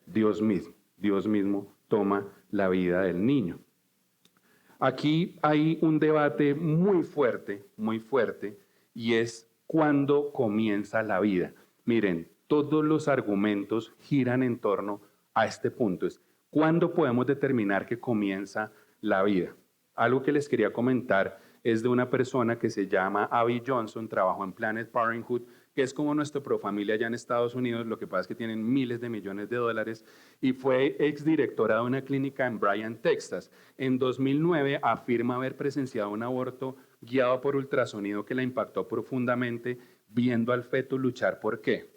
Dios mismo toma la vida del niño. Aquí hay un debate muy fuerte, y es cuándo comienza la vida. Miren, todos los argumentos giran en torno a este punto. Es cuándo podemos determinar que comienza la vida. Algo que les quería comentar es de una persona que se llama Abby Johnson, trabajó en Planned Parenthood, que es como nuestro Profamilia allá en Estados Unidos. Lo que pasa es que tienen miles de millones de dólares, y fue exdirectora de una clínica en Bryan, Texas. En 2009 afirma haber presenciado un aborto guiado por ultrasonido que la impactó profundamente, viendo al feto luchar. ¿Por qué?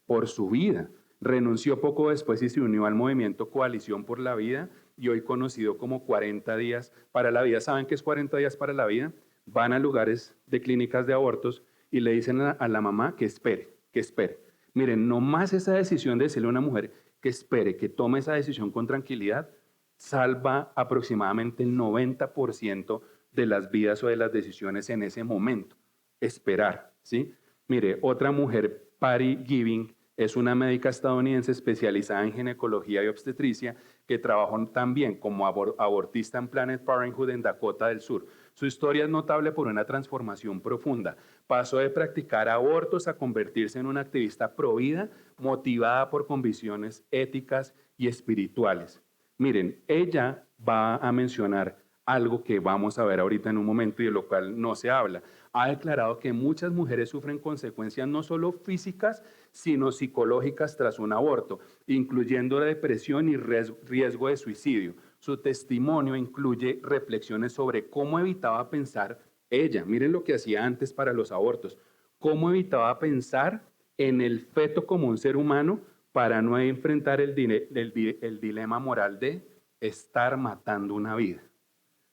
Por su vida. Renunció poco después y se unió al movimiento Coalición por la Vida, y hoy conocido como 40 días para la vida. ¿Saben qué es 40 días para la vida? Van a lugares de clínicas de abortos y le dicen a la mamá que espere, que espere. Miren, no más esa decisión de decirle a una mujer que espere, que tome esa decisión con tranquilidad, salva aproximadamente el 90% de las vidas o de las decisiones en ese momento. Esperar, ¿sí? Mire, otra mujer, Patty Giving, es una médica estadounidense especializada en ginecología y obstetricia que trabajó también como abortista en Planned Parenthood en Dakota del Sur. Su historia es notable por una transformación profunda. Pasó de practicar abortos a convertirse en una activista provida, motivada por convicciones éticas y espirituales. Miren, ella va a mencionar algo que vamos a ver ahorita en un momento y de lo cual no se habla. Ha declarado que muchas mujeres sufren consecuencias no solo físicas, sino psicológicas tras un aborto, incluyendo depresión y riesgo de suicidio. Su testimonio incluye reflexiones sobre cómo evitaba pensar ella, miren lo que hacía antes para los abortos, cómo evitaba pensar en el feto como un ser humano para no enfrentar el dilema moral de estar matando una vida.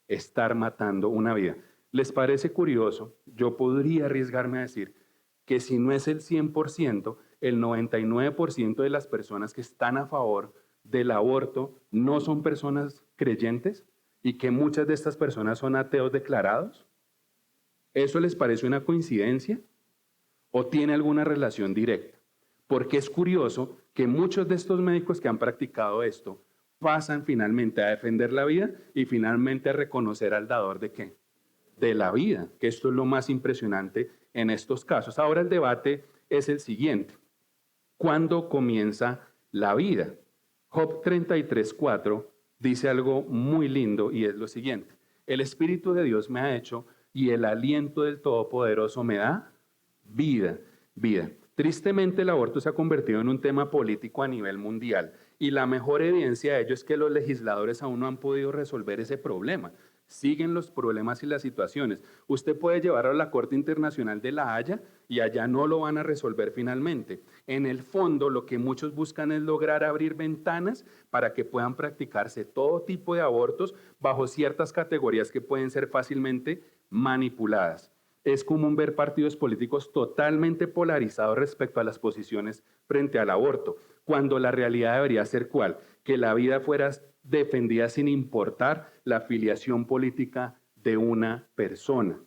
Estar matando una vida. ¿Les parece curioso? Yo podría arriesgarme a decir que si no es el 100%, el 99% de las personas que están a favor del aborto no son personas creyentes y que muchas de estas personas son ateos declarados. ¿Eso les parece una coincidencia o tiene alguna relación directa? Porque es curioso que muchos de estos médicos que han practicado esto pasan finalmente a defender la vida y finalmente a reconocer al dador de ¿qué? De la vida, que esto es lo más impresionante en estos casos. Ahora el debate es el siguiente: ¿cuándo comienza la vida? Job 33:4 dice algo muy lindo y es lo siguiente: el Espíritu de Dios me ha hecho y el aliento del Todopoderoso me da vida, vida. Tristemente, el aborto se ha convertido en un tema político a nivel mundial y la mejor evidencia de ello es que los legisladores aún no han podido resolver ese problema. Siguen los problemas y las situaciones. Usted puede llevarlo a la Corte Internacional de La Haya y allá no lo van a resolver finalmente. En el fondo, lo que muchos buscan es lograr abrir ventanas para que puedan practicarse todo tipo de abortos bajo ciertas categorías que pueden ser fácilmente manipuladas. es común ver partidos políticos totalmente polarizados respecto a las posiciones frente al aborto, cuando la realidad debería ser ¿cuál? Que la vida fuera defendida sin importar la afiliación política de una persona,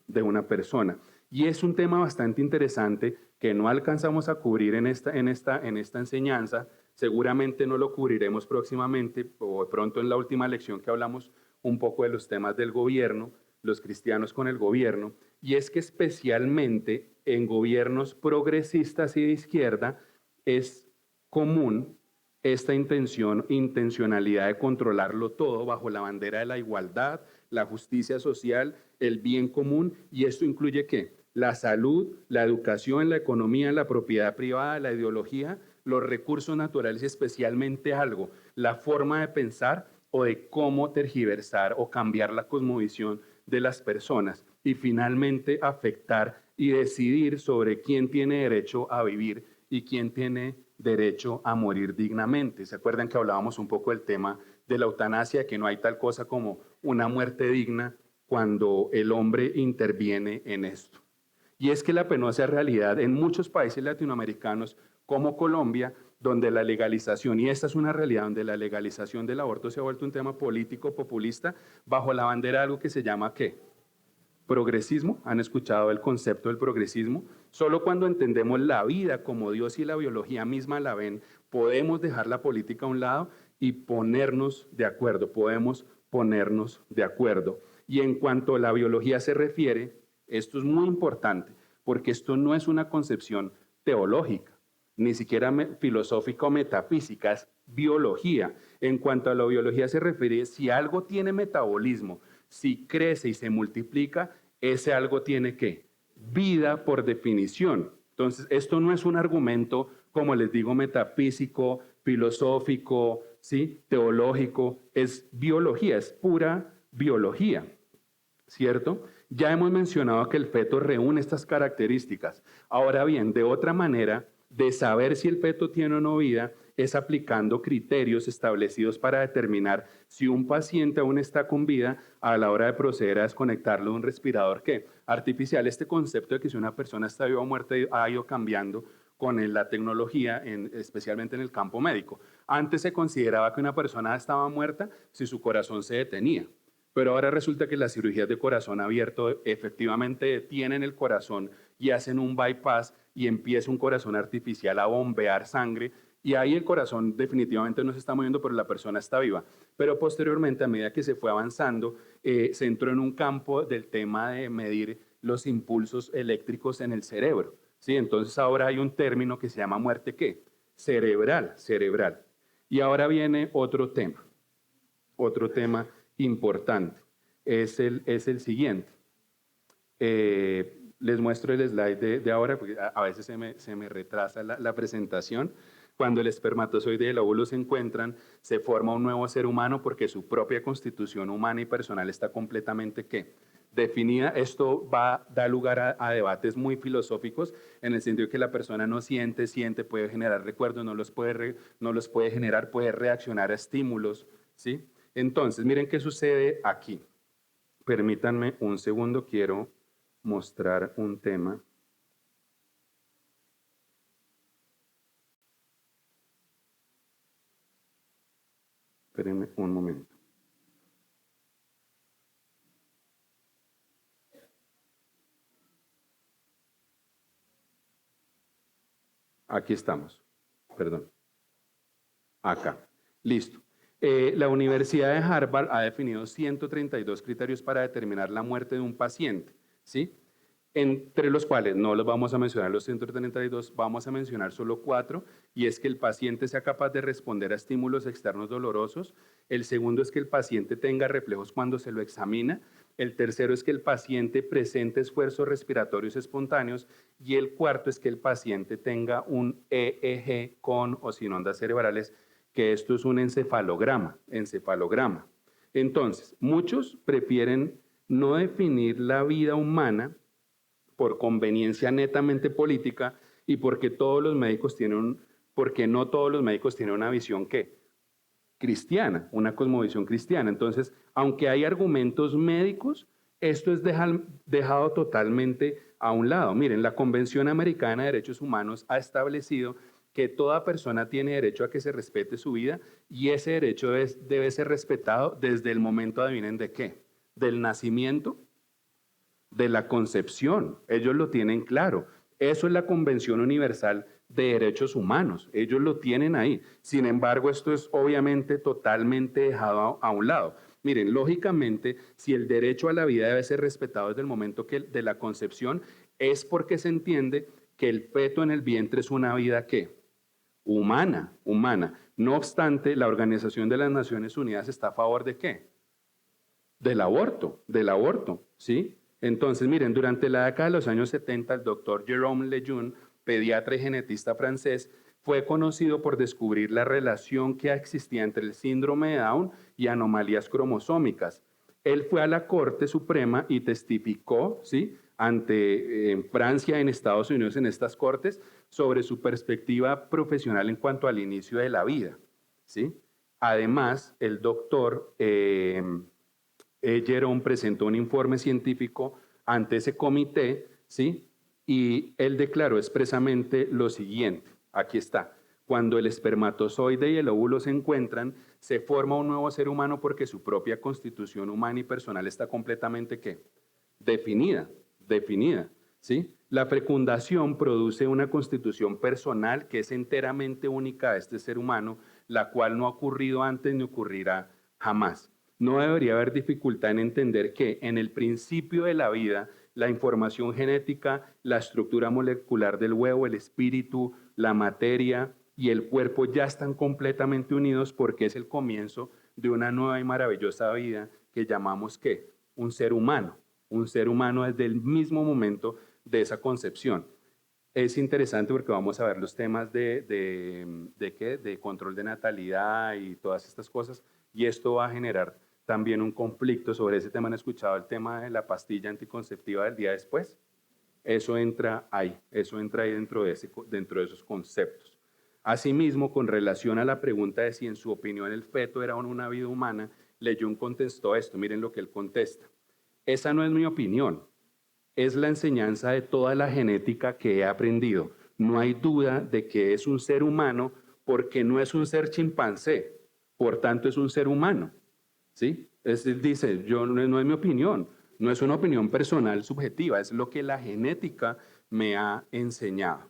Y es un tema bastante interesante que no alcanzamos a cubrir en esta enseñanza. Seguramente no lo cubriremos próximamente o de pronto en la última lección que hablamos un poco de los temas del gobierno, los cristianos con el gobierno, y es que especialmente en gobiernos progresistas y de izquierda es común esta intencionalidad de controlarlo todo bajo la bandera de la igualdad, la justicia social, el bien común, y esto incluye ¿qué? La salud, la educación, la economía, la propiedad privada, la ideología, los recursos naturales y especialmente algo, la forma de pensar o de cómo tergiversar o cambiar la cosmovisión de las personas y finalmente afectar y decidir sobre quién tiene derecho a vivir y quién tiene derecho a morir dignamente. ¿Se acuerdan que hablábamos un poco del tema de la eutanasia, que no hay tal cosa como una muerte digna cuando el hombre interviene en esto? Y es que la penosa realidad en muchos países latinoamericanos como Colombia, donde la legalización, y esta es una realidad, donde la legalización del aborto se ha vuelto un tema político populista bajo la bandera de algo que se llama ¿qué? Progresismo. ¿Han escuchado el concepto del progresismo? Solo cuando entendemos la vida como Dios y la biología misma la ven, podemos dejar la política a un lado y ponernos de acuerdo, podemos ponernos de acuerdo. Y en cuanto a la biología se refiere, esto es muy importante, porque esto no es una concepción teológica, ni siquiera filosófica o metafísica, es biología. En cuanto a la biología se refiere, si algo tiene metabolismo, si crece y se multiplica, ese algo tiene ¿qué? Vida por definición. Entonces, esto no es un argumento, como les digo, metafísico, filosófico, ¿sí? Teológico, es biología, es pura biología, ¿cierto? Ya hemos mencionado que el feto reúne estas características. Ahora bien, de otra manera de saber si el feto tiene o no vida es aplicando criterios establecidos para determinar si un paciente aún está con vida a la hora de proceder a desconectarlo de un respirador ¿qué? Artificial. Este concepto de que si una persona está viva o muerta ha ido cambiando con la tecnología, especialmente en el campo médico. Antes se consideraba que una persona estaba muerta si su corazón se detenía. Pero ahora resulta que las cirugías de corazón abierto efectivamente detienen el corazón y hacen un bypass y empieza un corazón artificial a bombear sangre y ahí el corazón definitivamente no se está moviendo, pero la persona está viva. Pero posteriormente, a medida que se fue avanzando, se entró en un campo del tema de medir los impulsos eléctricos en el cerebro, ¿sí? Entonces ahora hay un término que se llama muerte ¿qué? Cerebral. Y ahora viene otro tema importante, es el siguiente. Les muestro el slide de ahora, porque a veces se me retrasa la presentación. Cuando el espermatozoide y el óvulo se encuentran, se forma un nuevo ser humano porque su propia constitución humana y personal está completamente ¿qué? Definida. Esto da lugar a debates muy filosóficos, en el sentido de que la persona no siente, puede generar recuerdos, no los puede generar, puede reaccionar a estímulos, ¿sí? Entonces, miren qué sucede aquí. Permítanme un segundo, quiero mostrar un tema. Espérenme un momento. Aquí estamos. Perdón. Acá. Listo. La Universidad de Harvard ha definido 132 criterios para determinar la muerte de un paciente, ¿sí? Entre los cuales no los vamos a mencionar los 132, vamos a mencionar solo 4, y es que el paciente sea capaz de responder a estímulos externos dolorosos. El segundo es que el paciente tenga reflejos cuando se lo examina. El tercero es que el paciente presente esfuerzos respiratorios espontáneos. Y el cuarto es que el paciente tenga un EEG con o sin ondas cerebrales, que esto es un encefalograma. Entonces, muchos prefieren no definir la vida humana por conveniencia netamente política y porque no todos los médicos tienen una visión ¿qué? Cristiana, una cosmovisión cristiana. Entonces, aunque hay argumentos médicos, esto es dejado totalmente a un lado. Miren, la Convención Americana de Derechos Humanos ha establecido que toda persona tiene derecho a que se respete su vida y ese derecho debe ser respetado desde el momento, adivinen de qué, del nacimiento, de la concepción. Ellos lo tienen claro. Eso es la Convención Universal de Derechos Humanos. Ellos lo tienen ahí. Sin embargo, esto es obviamente totalmente dejado a un lado. Miren, lógicamente, si el derecho a la vida debe ser respetado desde el momento de la concepción, es porque se entiende que el feto en el vientre es una vida ¿qué? Humana. No obstante, la Organización de las Naciones Unidas está a favor de ¿qué? Del aborto, ¿sí? Entonces, miren, durante la década de los años 70, el doctor Jérôme Lejeune, pediatra y genetista francés, fue conocido por descubrir la relación que existía entre el síndrome de Down y anomalías cromosómicas. Él fue a la Corte Suprema y testificó, ¿sí?, ante Francia, en Estados Unidos, en estas cortes, sobre su perspectiva profesional en cuanto al inicio de la vida, ¿sí? Además, el doctor Jérôme presentó un informe científico ante ese comité, ¿sí? Y él declaró expresamente lo siguiente, aquí está: cuando el espermatozoide y el óvulo se encuentran, se forma un nuevo ser humano porque su propia constitución humana y personal está completamente ¿qué? Definida, ¿sí? La fecundación produce una constitución personal que es enteramente única a este ser humano, la cual no ha ocurrido antes ni ocurrirá jamás. No debería haber dificultad en entender que en el principio de la vida, la información genética, la estructura molecular del huevo, el espíritu, la materia y el cuerpo ya están completamente unidos porque es el comienzo de una nueva y maravillosa vida que llamamos ¿qué? Un ser humano desde el mismo momento de esa concepción. Es interesante porque vamos a ver los temas de control de natalidad y todas estas cosas, y esto va a generar también un conflicto sobre ese tema. ¿Han escuchado el tema de la pastilla anticonceptiva del día después? Eso entra ahí dentro de esos conceptos. Asimismo, con relación a la pregunta de si en su opinión el feto era una vida humana, Lejeune contestó esto, miren lo que él contesta: esa no es mi opinión, es la enseñanza de toda la genética que he aprendido. No hay duda de que es un ser humano porque no es un ser chimpancé, por tanto es un ser humano. ¿Sí? Dice, no es mi opinión, no es una opinión personal subjetiva, es lo que la genética me ha enseñado.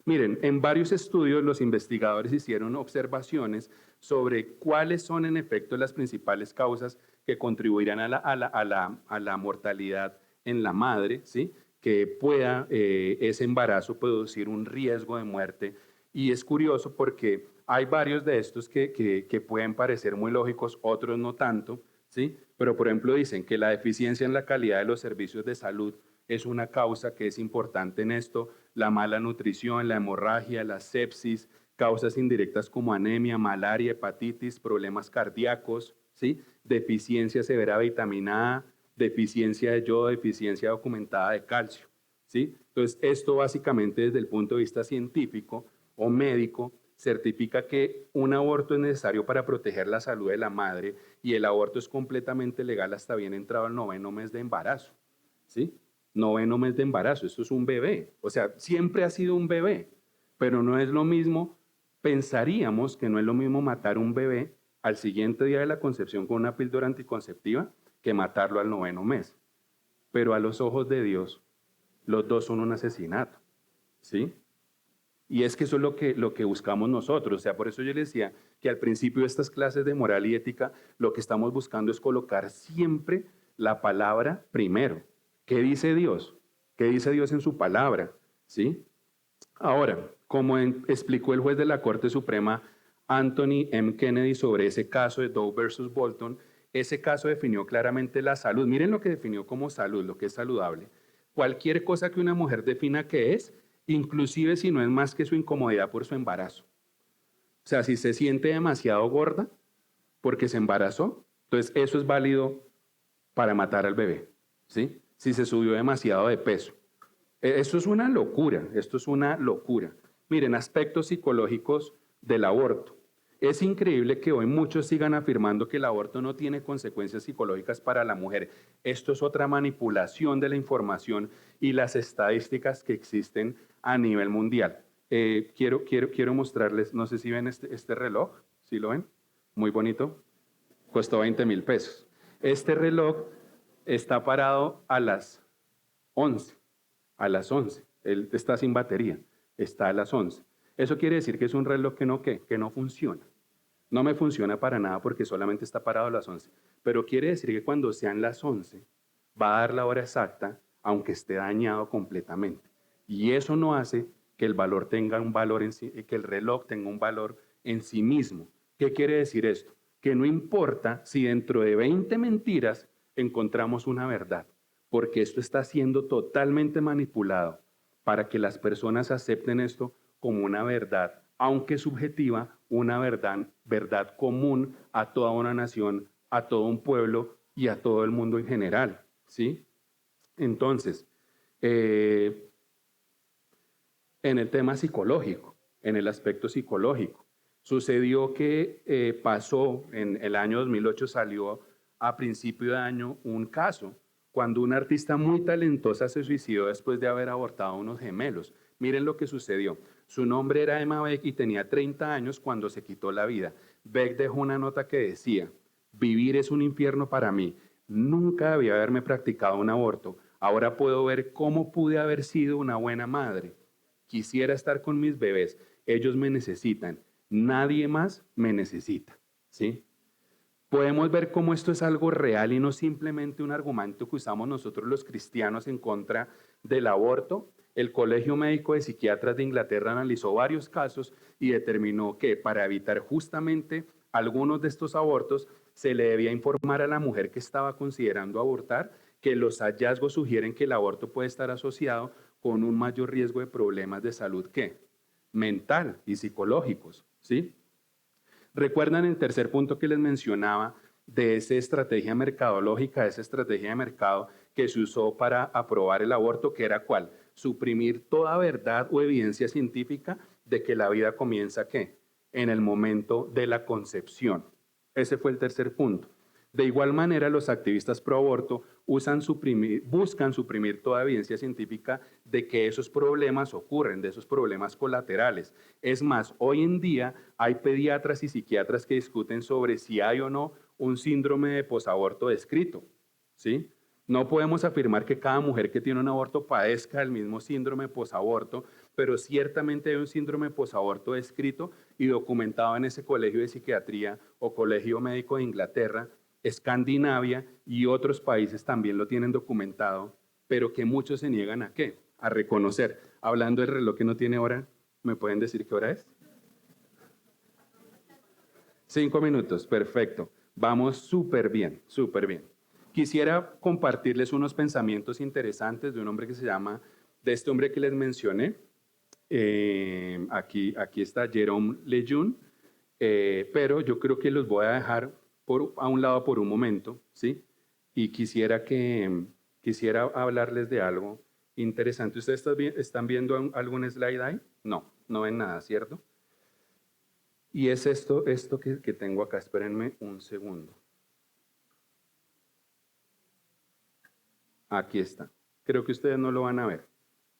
Miren, en varios estudios los investigadores hicieron observaciones sobre cuáles son en efecto las principales causas que contribuirán a la mortalidad en la madre, ¿sí? Que pueda ese embarazo producir un riesgo de muerte. Y es curioso porque hay varios de estos que pueden parecer muy lógicos, otros no tanto, ¿sí? Pero por ejemplo dicen que la deficiencia en la calidad de los servicios de salud es una causa que es importante en esto, la mala nutrición, la hemorragia, la sepsis, causas indirectas como anemia, malaria, hepatitis, problemas cardíacos, ¿sí? Deficiencia severa de vitamina A, deficiencia de yodo, deficiencia documentada de calcio, ¿sí? Entonces, esto básicamente desde el punto de vista científico o médico certifica que un aborto es necesario para proteger la salud de la madre y el aborto es completamente legal hasta bien entrado el 9º mes de embarazo, ¿sí? 9º mes de embarazo, esto es un bebé, o sea, siempre ha sido un bebé, pero no es lo mismo, pensaríamos que no es lo mismo matar un bebé al siguiente día de la concepción con una píldora anticonceptiva que matarlo al 9º mes. Pero a los ojos de Dios, los dos son un asesinato, ¿sí? Y es que eso es lo que buscamos nosotros. O sea, por eso yo les decía que al principio de estas clases de moral y ética, lo que estamos buscando es colocar siempre la palabra primero. ¿Qué dice Dios? ¿Qué dice Dios en su palabra? ¿Sí? Ahora, como explicó el juez de la Corte Suprema, Anthony M. Kennedy, sobre ese caso de Doe versus Bolton, ese caso definió claramente la salud. Miren lo que definió como salud, lo que es saludable. Cualquier cosa que una mujer defina que es, inclusive si no es más que su incomodidad por su embarazo. O sea, si se siente demasiado gorda porque se embarazó, entonces eso es válido para matar al bebé, ¿sí? Si se subió demasiado de peso. Esto es una locura, esto es una locura. Miren, aspectos psicológicos del aborto. Es increíble que hoy muchos sigan afirmando que el aborto no tiene consecuencias psicológicas para la mujer. Esto es otra manipulación de la información y las estadísticas que existen a nivel mundial. Quiero mostrarles, no sé si ven este reloj, ¿sí lo ven? Muy bonito, costó 20,000 pesos. Este reloj está parado a las 11, él está sin batería, está a las 11. Eso quiere decir que es un reloj que no funciona. No me funciona para nada porque solamente está parado a las 11. Pero quiere decir que cuando sean las 11, va a dar la hora exacta, aunque esté dañado completamente. Y eso no hace que el valor tenga un valor en sí, que el reloj tenga un valor en sí mismo. ¿Qué quiere decir esto? Que no importa si dentro de 20 mentiras encontramos una verdad, porque esto está siendo totalmente manipulado para que las personas acepten esto como una verdad, aunque subjetiva, una verdad común a toda una nación, a todo un pueblo y a todo el mundo en general, ¿sí? Entonces, en el tema psicológico, en el aspecto psicológico, sucedió que pasó, en el año 2008 salió a principio de año un caso, cuando una artista muy talentosa se suicidó después de haber abortado unos gemelos. Miren lo que sucedió. Su nombre era Emma Beck y tenía 30 años cuando se quitó la vida. Beck dejó una nota que decía: vivir es un infierno para mí. Nunca debía haberme practicado un aborto. Ahora puedo ver cómo pude haber sido una buena madre. Quisiera estar con mis bebés. Ellos me necesitan. Nadie más me necesita. ¿Sí? Podemos ver cómo esto es algo real y no simplemente un argumento que usamos nosotros los cristianos en contra del aborto. El Colegio Médico de Psiquiatras de Inglaterra analizó varios casos y determinó que para evitar justamente algunos de estos abortos se le debía informar a la mujer que estaba considerando abortar que los hallazgos sugieren que el aborto puede estar asociado con un mayor riesgo de problemas de salud que mental y psicológicos, ¿sí? ¿Recuerdan el tercer punto que les mencionaba de esa estrategia mercadológica, esa estrategia de mercado que se usó para aprobar el aborto, que era cuál? Suprimir toda verdad o evidencia científica de que la vida comienza ¿qué? En el momento de la concepción. Ese fue el tercer punto. De igual manera, los activistas pro aborto buscan suprimir toda evidencia científica de que esos problemas ocurren, de esos problemas colaterales. Es más, hoy en día hay pediatras y psiquiatras que discuten sobre si hay o no un síndrome de posaborto descrito, ¿sí? No podemos afirmar que cada mujer que tiene un aborto padezca el mismo síndrome posaborto, pero ciertamente hay un síndrome posaborto descrito y documentado en ese colegio de psiquiatría o colegio médico de Inglaterra, Escandinavia y otros países también lo tienen documentado, pero que muchos se niegan a ¿qué? A reconocer. Hablando del reloj que no tiene hora, ¿me pueden decir qué hora es? 5 minutos, perfecto. Vamos súper bien, súper bien. Quisiera compartirles unos pensamientos interesantes de un hombre que se llama, de este hombre que les mencioné. Aquí está Jerome Lejeune, pero yo creo que los voy a dejar a un lado por un momento, ¿sí? Y quisiera hablarles de algo interesante. ¿Ustedes están viendo algún slide ahí? No, no ven nada, ¿cierto? Y es esto que tengo acá. Espérenme un segundo. Aquí está. Creo que ustedes no lo van a ver.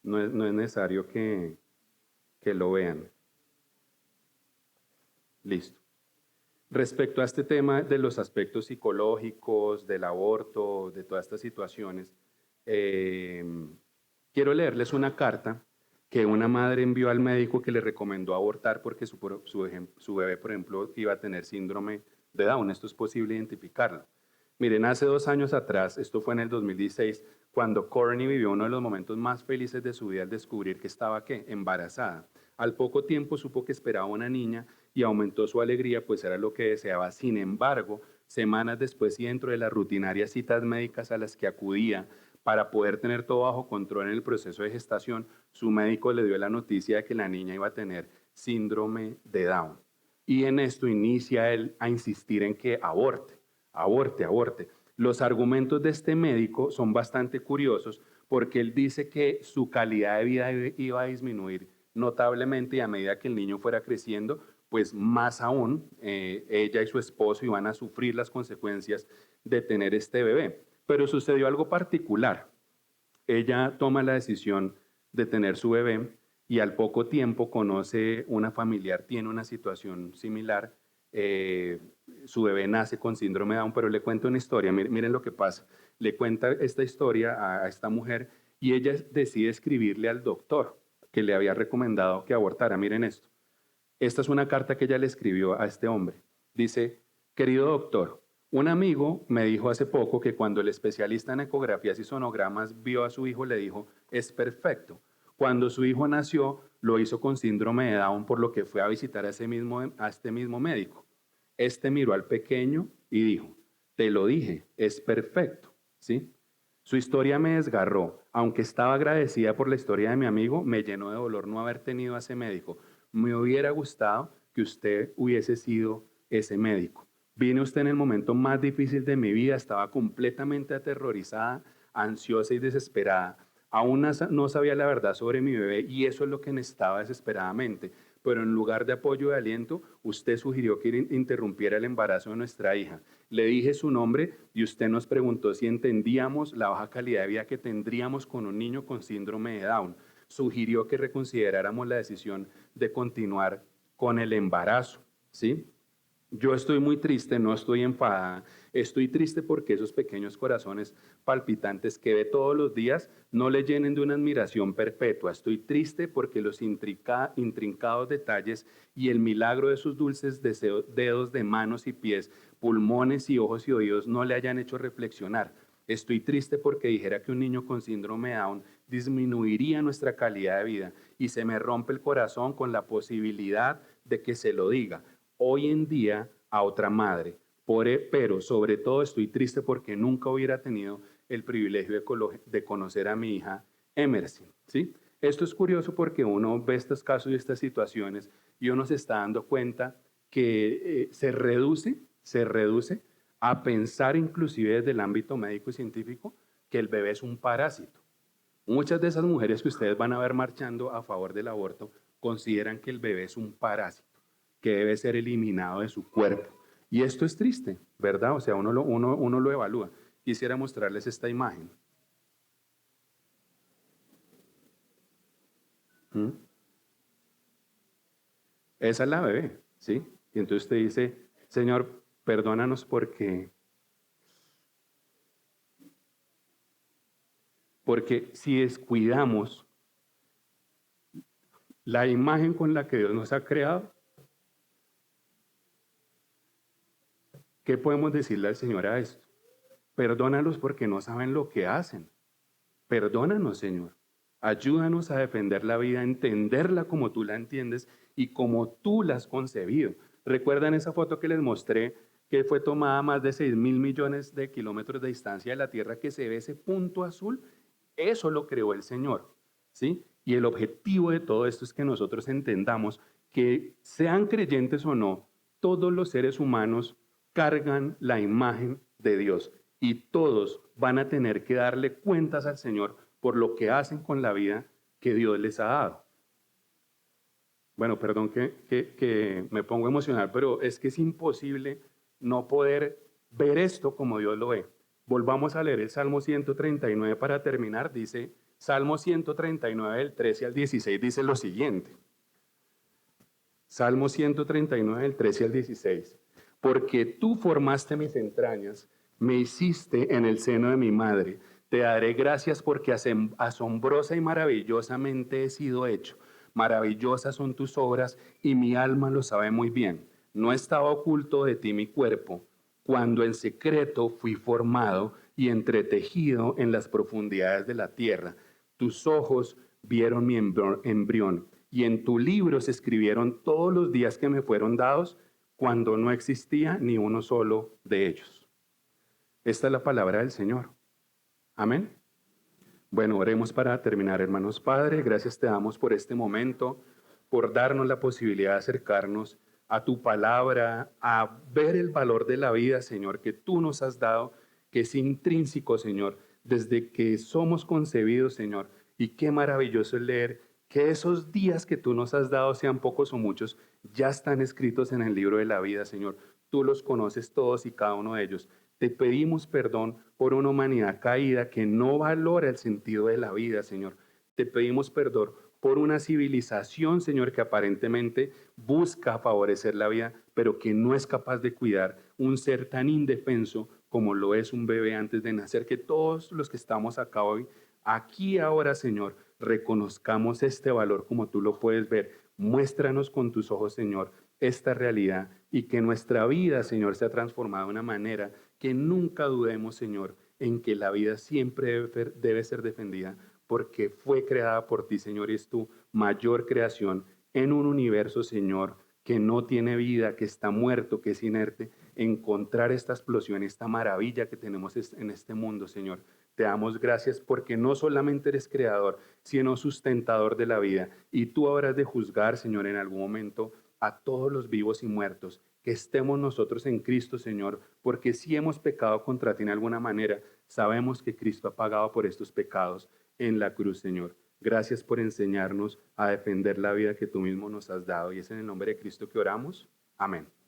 No es necesario que lo vean. Listo. Respecto a este tema de los aspectos psicológicos, del aborto, de todas estas situaciones, quiero leerles una carta que una madre envió al médico que le recomendó abortar porque su bebé, por ejemplo, iba a tener síndrome de Down. Esto es posible identificarlo. Miren, hace 2 años atrás, esto fue en el 2016, cuando Courtney vivió uno de los momentos más felices de su vida al descubrir que estaba, ¿qué? Embarazada. Al poco tiempo supo que esperaba una niña y aumentó su alegría, pues era lo que deseaba. Sin embargo, semanas después y dentro de las rutinarias citas médicas a las que acudía para poder tener todo bajo control en el proceso de gestación, su médico le dio la noticia de que la niña iba a tener síndrome de Down. Y en esto inicia él a insistir en que aborte. Los argumentos de este médico son bastante curiosos porque él dice que su calidad de vida iba a disminuir notablemente y a medida que el niño fuera creciendo, pues más aún, ella y su esposo iban a sufrir las consecuencias de tener este bebé. Pero sucedió algo particular. Ella toma la decisión de tener su bebé y al poco tiempo conoce una familiar, tiene una situación similar. Su bebé nace con síndrome de Down, pero le cuento una historia. Miren lo que pasa. Le cuenta esta historia a esta mujer y ella decide escribirle al doctor que le había recomendado que abortara. Miren esto. Esta es una carta que ella le escribió a este hombre. Dice: querido doctor, un amigo me dijo hace poco que cuando el especialista en ecografías y sonogramas vio a su hijo, le dijo: es perfecto. Cuando su hijo nació, lo hizo con síndrome de Down, por lo que fue a visitar a este mismo médico. Este miró al pequeño y dijo: te lo dije, es perfecto. ¿Sí? Su historia me desgarró. Aunque estaba agradecida por la historia de mi amigo, me llenó de dolor no haber tenido a ese médico. Me hubiera gustado que usted hubiese sido ese médico. Vine usted en el momento más difícil de mi vida, estaba completamente aterrorizada, ansiosa y desesperada. Aún no sabía la verdad sobre mi bebé y eso es lo que necesitaba desesperadamente. Pero en lugar de apoyo y aliento, usted sugirió que interrumpiera el embarazo de nuestra hija. Le dije su nombre y usted nos preguntó si entendíamos la baja calidad de vida que tendríamos con un niño con síndrome de Down. Sugirió que reconsideráramos la decisión de continuar con el embarazo, ¿sí? Yo estoy muy triste, no estoy enfadada, estoy triste porque esos pequeños corazones palpitantes que ve todos los días no le llenen de una admiración perpetua. Estoy triste porque los intrincados detalles y el milagro de sus dulces dedos de manos y pies, pulmones y ojos y oídos no le hayan hecho reflexionar. Estoy triste porque dijera que un niño con síndrome de Down disminuiría nuestra calidad de vida y se me rompe el corazón con la posibilidad de que se lo diga hoy en día a otra madre. Pero sobre todo estoy triste porque nunca hubiera tenido el privilegio de conocer a mi hija Emerson, ¿sí? Esto es curioso porque uno ve estos casos y estas situaciones y uno se está dando cuenta que se reduce a pensar inclusive desde el ámbito médico y científico que el bebé es un parásito. Muchas de esas mujeres que ustedes van a ver marchando a favor del aborto consideran que el bebé es un parásito, que debe ser eliminado de su cuerpo. Y esto es triste, ¿verdad? O sea, uno lo evalúa. Quisiera mostrarles esta imagen. ¿Mm? Esa es la bebé, ¿sí? Y entonces usted dice: Señor, perdónanos porque si descuidamos la imagen con la que Dios nos ha creado, ¿qué podemos decirle al Señor a esto? Perdónalos porque no saben lo que hacen. Perdónanos, Señor. Ayúdanos a defender la vida, a entenderla como tú la entiendes y como tú la has concebido. ¿Recuerdan esa foto que les mostré que fue tomada a más de 6.000 millones de kilómetros de distancia de la Tierra, que se ve ese punto azul? Eso lo creó el Señor, ¿sí? Y el objetivo de todo esto es que nosotros entendamos que, sean creyentes o no, todos los seres humanos cargan la imagen de Dios y todos van a tener que darle cuentas al Señor por lo que hacen con la vida que Dios les ha dado. Bueno, perdón que me pongo emocional, pero es que es imposible no poder ver esto como Dios lo ve. Volvamos a leer el Salmo 139 para terminar. Dice, Salmo 139 del 13 al 16 dice lo siguiente. Salmo 139 del 13 al 16. Porque tú formaste mis entrañas, me hiciste en el seno de mi madre. Te daré gracias porque asombrosa y maravillosamente he sido hecho. Maravillosas son tus obras y mi alma lo sabe muy bien. No estaba oculto de ti mi cuerpo, cuando en secreto fui formado y entretejido en las profundidades de la tierra. Tus ojos vieron mi embrión y en tu libro se escribieron todos los días que me fueron dados cuando no existía ni uno solo de ellos. Esta es la palabra del Señor. Amén. Bueno, oremos para terminar, hermanos. Padre, gracias te damos por este momento, por darnos la posibilidad de acercarnos a tu palabra, a ver el valor de la vida, Señor, que tú nos has dado, que es intrínseco, Señor, desde que somos concebidos, Señor. Y qué maravilloso es leer Que esos días que tú nos has dado, sean pocos o muchos, ya están escritos en el libro de la vida, Señor. Tú los conoces todos y cada uno de ellos. Te pedimos perdón por una humanidad caída que no valora el sentido de la vida, Señor. Te pedimos perdón por una civilización, Señor, que aparentemente busca favorecer la vida, pero que no es capaz de cuidar un ser tan indefenso como lo es un bebé antes de nacer. Que todos los que estamos acá hoy, aquí ahora, Señor, reconozcamos este valor como tú lo puedes ver. Muéstranos con tus ojos, Señor, esta realidad y que nuestra vida, Señor, sea transformada de una manera que nunca dudemos, Señor, en que la vida siempre debe ser defendida porque fue creada por ti, Señor, y es tu mayor creación en un universo, Señor, que no tiene vida, que está muerto, que es inerte. Encontrar esta explosión, esta maravilla que tenemos en este mundo, Señor. Te damos gracias porque no solamente eres creador, sino sustentador de la vida. Y tú habrás de juzgar, Señor, en algún momento a todos los vivos y muertos. Que estemos nosotros en Cristo, Señor, porque si hemos pecado contra ti en alguna manera, sabemos que Cristo ha pagado por estos pecados en la cruz, Señor. Gracias por enseñarnos a defender la vida que tú mismo nos has dado. Y es en el nombre de Cristo que oramos. Amén.